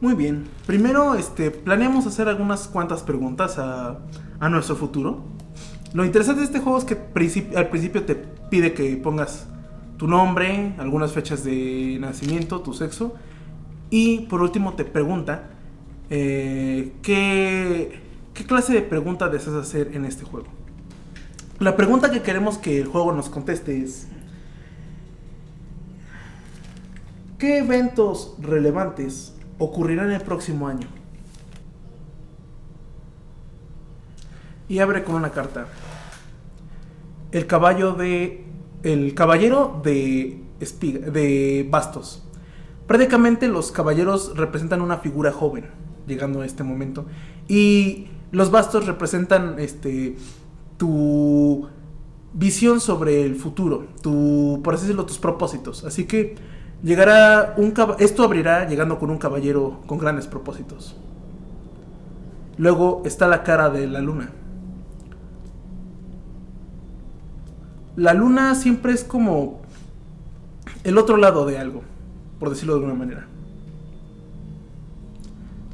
Speaker 1: Muy bien. Primero planeamos hacer algunas cuantas preguntas a nuestro futuro. Lo interesante de este juego es que al principio te pide que pongas tu nombre, algunas fechas de nacimiento, tu sexo, y por último te pregunta qué clase de pregunta deseas hacer en este juego. La pregunta que queremos que el juego nos conteste es: ¿qué eventos relevantes ocurrirán el próximo año? Y abre con una carta. El caballero de bastos. Prácticamente los caballeros representan una figura joven llegando a este momento, y los bastos representan tu visión sobre el futuro, por así decirlo, tus propósitos. Así que esto abrirá llegando con un caballero con grandes propósitos. Luego está la cara de la luna. La luna siempre es como el otro lado de algo, por decirlo de alguna manera.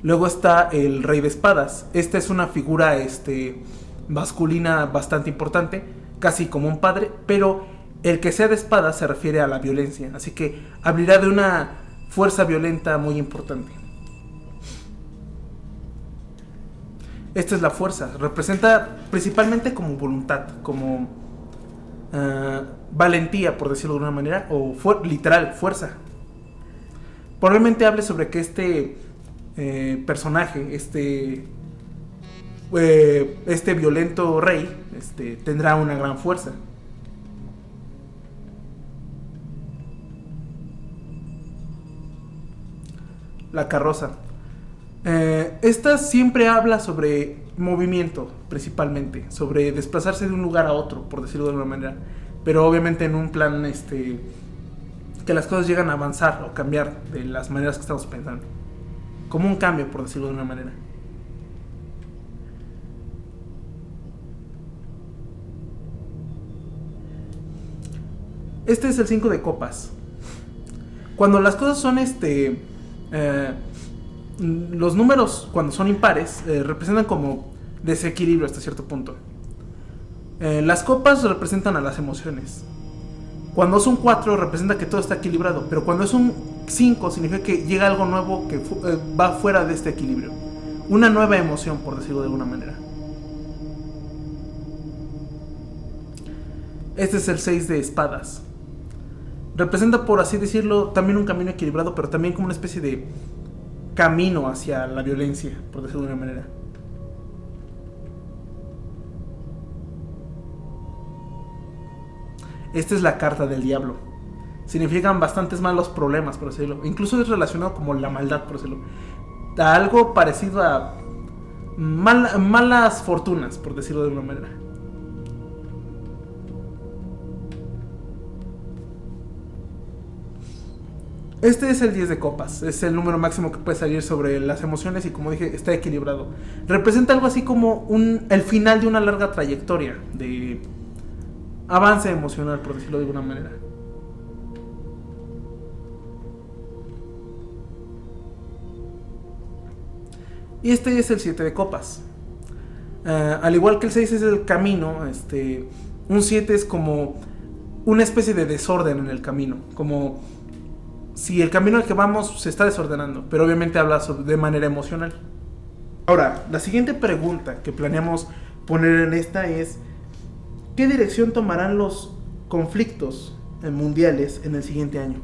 Speaker 1: Luego está el rey de espadas. Esta es una figura masculina bastante importante, casi como un padre, pero El que sea de espadas se refiere a la violencia, así que hablará de una fuerza violenta muy importante. Esta es la fuerza, representa principalmente como voluntad, como valentía, por decirlo de una manera, o literal, fuerza. Probablemente hable sobre que este personaje, este violento rey, tendrá una gran fuerza. La carroza. Esta siempre habla sobre movimiento, principalmente, sobre desplazarse de un lugar a otro, por decirlo de alguna manera, pero obviamente en un plan que las cosas llegan a avanzar o cambiar de las maneras que estamos pensando, como un cambio, por decirlo de una manera. Este es el 5 de copas. Cuando las cosas son los números, cuando son impares, representan como desequilibrio hasta cierto punto. Las copas representan a las emociones. Cuando es un 4 representa que todo está equilibrado, pero cuando es un 5 significa que llega algo nuevo que va fuera de este equilibrio. Una nueva emoción, por decirlo de alguna manera. Este es el 6 de espadas. Representa, por así decirlo, también un camino equilibrado, pero también como una especie de camino hacia la violencia, por decirlo de una manera. Esta es la carta del diablo. Significan bastantes malos problemas, por decirlo. Incluso es relacionado como la maldad, por decirlo. A algo parecido a malas fortunas, por decirlo de alguna manera. Este es el 10 de copas, es el número máximo que puede salir sobre las emociones y, como dije, está equilibrado. Representa algo así como el final de una larga trayectoria de avance emocional, por decirlo de alguna manera. Y este es el 7 de copas. Al igual que el 6 es el camino, un 7 es como una especie de desorden en el camino, como si el camino al que vamos se está desordenando, pero obviamente habla de manera emocional. Ahora, la siguiente pregunta que planeamos poner en esta es: ¿qué dirección tomarán los conflictos mundiales en el siguiente año?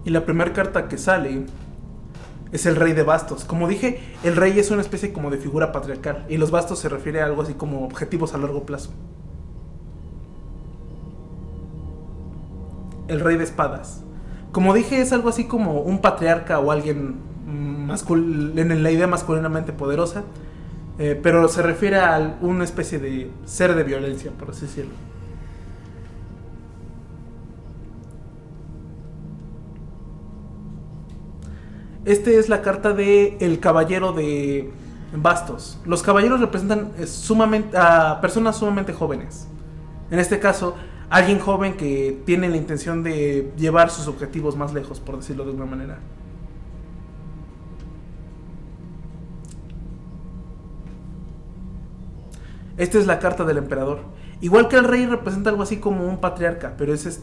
Speaker 1: Y la primera carta que sale es el rey de bastos. Como dije, el rey es una especie como de figura patriarcal, y los bastos se refiere a algo así como objetivos a largo plazo. El rey de espadas. Como dije, es algo así como un patriarca o alguien en la idea masculinamente poderosa, pero se refiere a una especie de ser de violencia, por así decirlo. Este es la carta de el caballero de bastos. Los caballeros representan a personas sumamente jóvenes. En este caso, alguien joven que tiene la intención de llevar sus objetivos más lejos, por decirlo de alguna manera. Esta es la carta del emperador. Igual que el rey representa algo así como un patriarca, pero es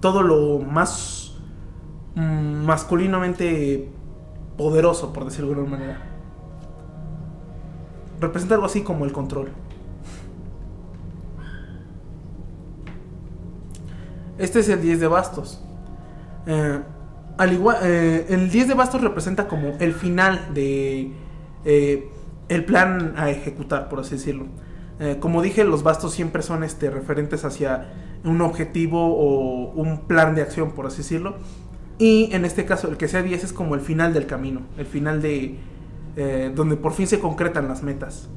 Speaker 1: todo lo más masculinamente poderoso, por decirlo de alguna manera. Representa algo así como el control. Este es el 10 de bastos. El 10 de bastos representa como el final de el plan a ejecutar, por así decirlo. Como dije, los bastos siempre son referentes hacia un objetivo o un plan de acción, por así decirlo. Y en este caso, el que sea 10 es como el final del camino, el final de donde por fin se concretan las metas.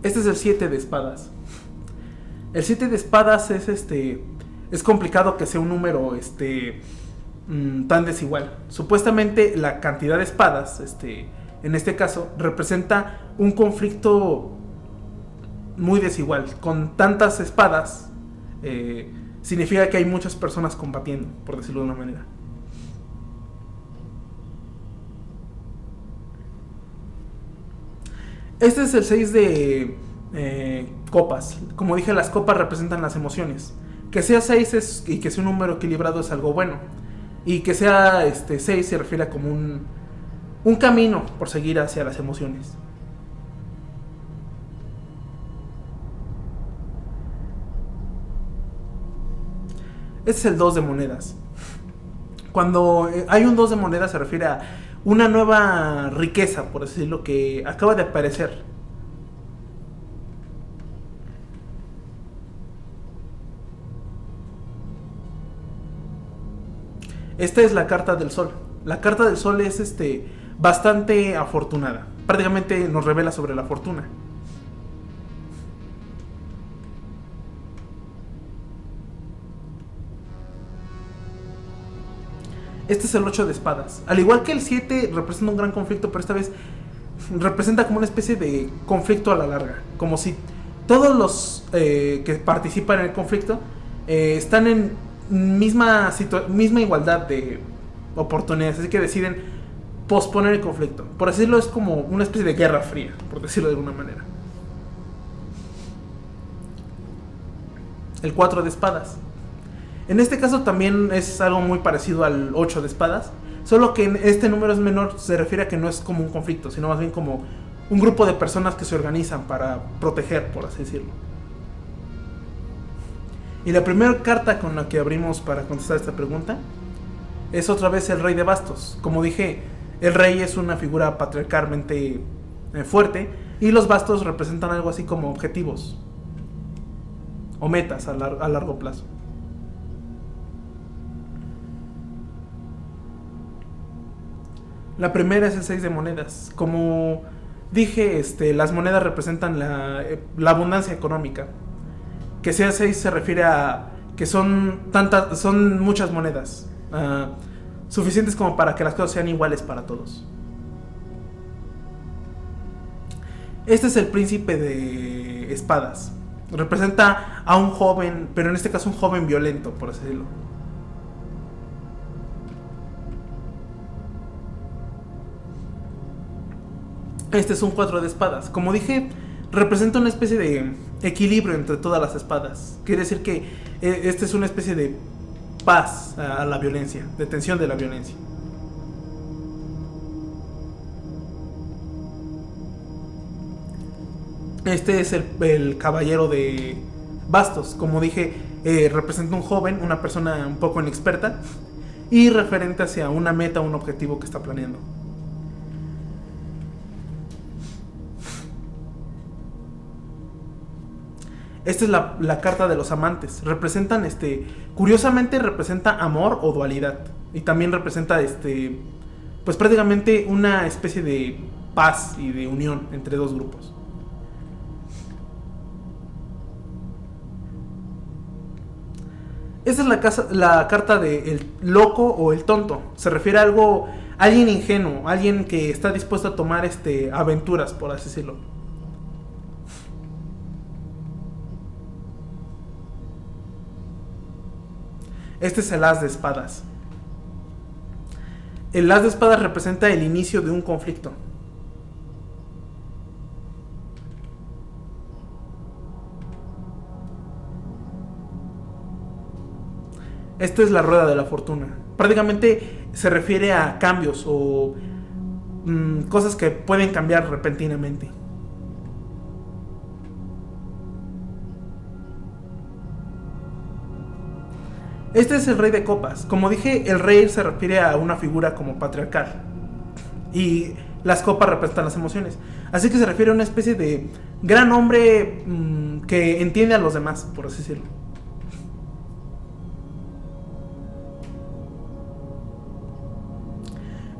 Speaker 1: Este es el 7 de espadas. El 7 de espadas es complicado que sea un número tan desigual. Supuestamente la cantidad de espadas, en este caso, representa un conflicto muy desigual. Con tantas espadas, significa que hay muchas personas combatiendo, por decirlo de una manera. Este es el 6 de copas. Como dije, las copas representan las emociones. Que sea 6 y que sea un número equilibrado es algo bueno. Y que sea 6 se refiere a como un camino por seguir hacia las emociones. Este es el 2 de monedas. Cuando hay un 2 de monedas se refiere a una nueva riqueza, por decirlo, que acaba de aparecer. Esta es la carta del sol. La carta del sol es bastante afortunada. Prácticamente nos revela sobre la fortuna. Este es el 8 de espadas. Al igual que el 7 representa un gran conflicto, pero esta vez representa como una especie de conflicto a la larga. Como si todos los que participan en el conflicto están en misma igualdad de oportunidades. Así que deciden posponer el conflicto. Por decirlo, es como una especie de guerra fría, por decirlo de alguna manera. El 4 de espadas. En este caso también es algo muy parecido al 8 de espadas, solo que este número es menor, se refiere a que no es como un conflicto, sino más bien como un grupo de personas que se organizan para proteger, por así decirlo. Y la primera carta con la que abrimos para contestar esta pregunta es otra vez el rey de bastos. Como dije, el rey es una figura patriarcalmente fuerte y los bastos representan algo así como objetivos o metas a largo plazo. La primera es el 6 de monedas. Como dije, las monedas representan la abundancia económica. Que sea 6 se refiere a que son muchas monedas, suficientes como para que las cosas sean iguales para todos. Este es el príncipe de espadas. Representa a un joven, pero en este caso un joven violento, por así decirlo. Este es un 4 de espadas. Como dije, representa una especie de equilibrio entre todas las espadas. Quiere decir que este es una especie de paz a la violencia, detención de la violencia. Este es el caballero de bastos. Como dije, representa un joven, una persona un poco inexperta y referente hacia una meta, un objetivo que está planeando. Esta es la carta de los amantes. Representan, curiosamente representa amor o dualidad. Y también representa, pues prácticamente una especie de paz y de unión entre dos grupos. Esta es la carta de el loco o el tonto. Se refiere a alguien ingenuo, alguien que está dispuesto a tomar aventuras, por así decirlo. Este es el as de espadas. El as de espadas representa el inicio de un conflicto. Esta es la rueda de la fortuna. Prácticamente se refiere a cambios o cosas que pueden cambiar repentinamente. Este es el rey de copas. Como dije, el rey se refiere a una figura como patriarcal. Y las copas representan las emociones. Así que se refiere a una especie de gran hombre que entiende a los demás, por así decirlo.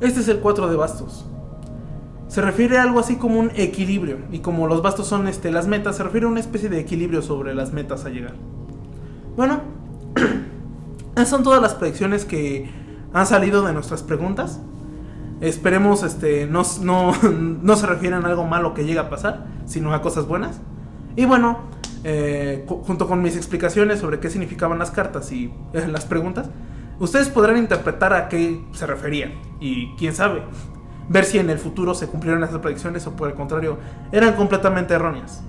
Speaker 1: Este es el 4 de bastos. Se refiere a algo así como un equilibrio. Y como los bastos son las metas, se refiere a una especie de equilibrio sobre las metas a llegar. Bueno, esas son todas las predicciones que han salido de nuestras preguntas. Esperemos no se refieran a algo malo que llegue a pasar, sino a cosas buenas. Y bueno, junto con mis explicaciones sobre qué significaban las cartas y las preguntas, ustedes podrán interpretar a qué se referían. Y quién sabe, ver si en el futuro se cumplieron esas predicciones o por el contrario eran completamente erróneas.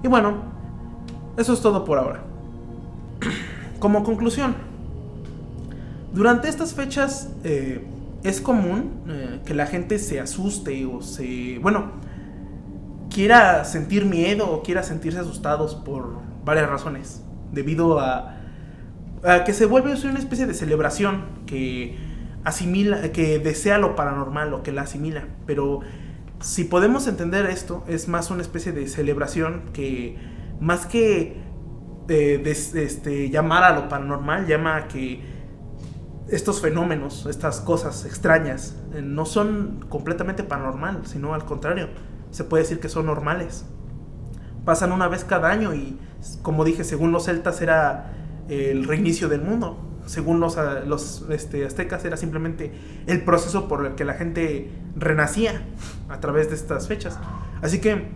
Speaker 1: Y bueno, eso es todo por ahora. Como conclusión, durante estas fechas es común que la gente se asuste o quiera sentir miedo o quiera sentirse asustados por varias razones, debido a que se vuelve una especie de celebración que asimila, que desea lo paranormal o que la asimila. Pero si podemos entender esto, es más una especie de celebración que más que llamar a lo paranormal, llama a que estos fenómenos, estas cosas extrañas, no son completamente paranormal, sino al contrario, se puede decir que son normales. Pasan una vez cada año y, como dije, según los celtas era el reinicio del mundo. Según los aztecas era simplemente el proceso por el que la gente renacía a través de estas fechas. Así que,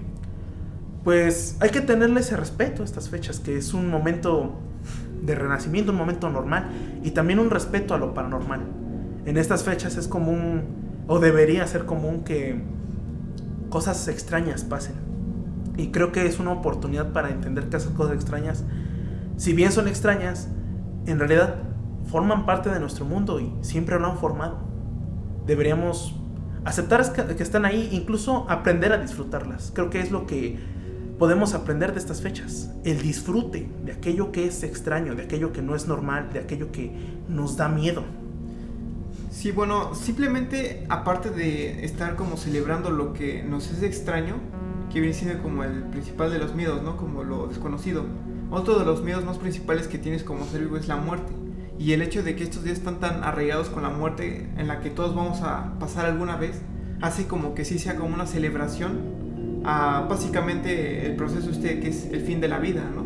Speaker 1: pues, hay que tenerle ese respeto a estas fechas, que es un momento de renacimiento, un momento normal, y también un respeto a lo paranormal. En estas fechas es común, o debería ser común, que cosas extrañas pasen. Y creo que es una oportunidad para entender que esas cosas extrañas, si bien son extrañas, en realidad forman parte de nuestro mundo y siempre lo han formado. Deberíamos aceptar que están ahí, incluso aprender a disfrutarlas. Creo que es lo que podemos aprender de estas fechas, el disfrute de aquello que es extraño, de aquello que no es normal, de aquello que nos da miedo.
Speaker 2: Sí, bueno, simplemente aparte de estar como celebrando lo que nos es extraño, que viene siendo como el principal de los miedos, ¿no? Como lo desconocido. Otro de los miedos más principales que tienes como ser vivo es la muerte. Y el hecho de que estos días están tan arraigados con la muerte, en la que todos vamos a pasar alguna vez, hace como que sí sea como una celebración a básicamente el proceso que es el fin de la vida, ¿no?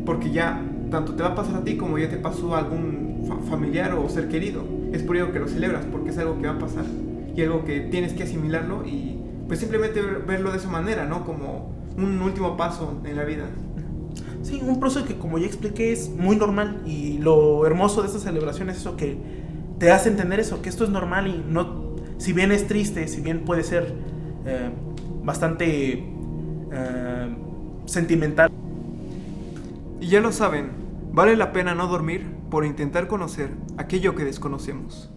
Speaker 2: Porque ya tanto te va a pasar a ti como ya te pasó a algún familiar o ser querido. Es por ello que lo celebras, porque es algo que va a pasar y algo que tienes que asimilarlo y pues simplemente verlo de esa manera, ¿no? Como un último paso en la vida.
Speaker 1: Sí, un proceso que, como ya expliqué, es muy normal, y lo hermoso de esta celebración es eso, que te hace entender eso, que esto es normal y no, si bien es triste, si bien puede ser bastante sentimental.
Speaker 2: Y ya lo saben, vale la pena no dormir por intentar conocer aquello que desconocemos.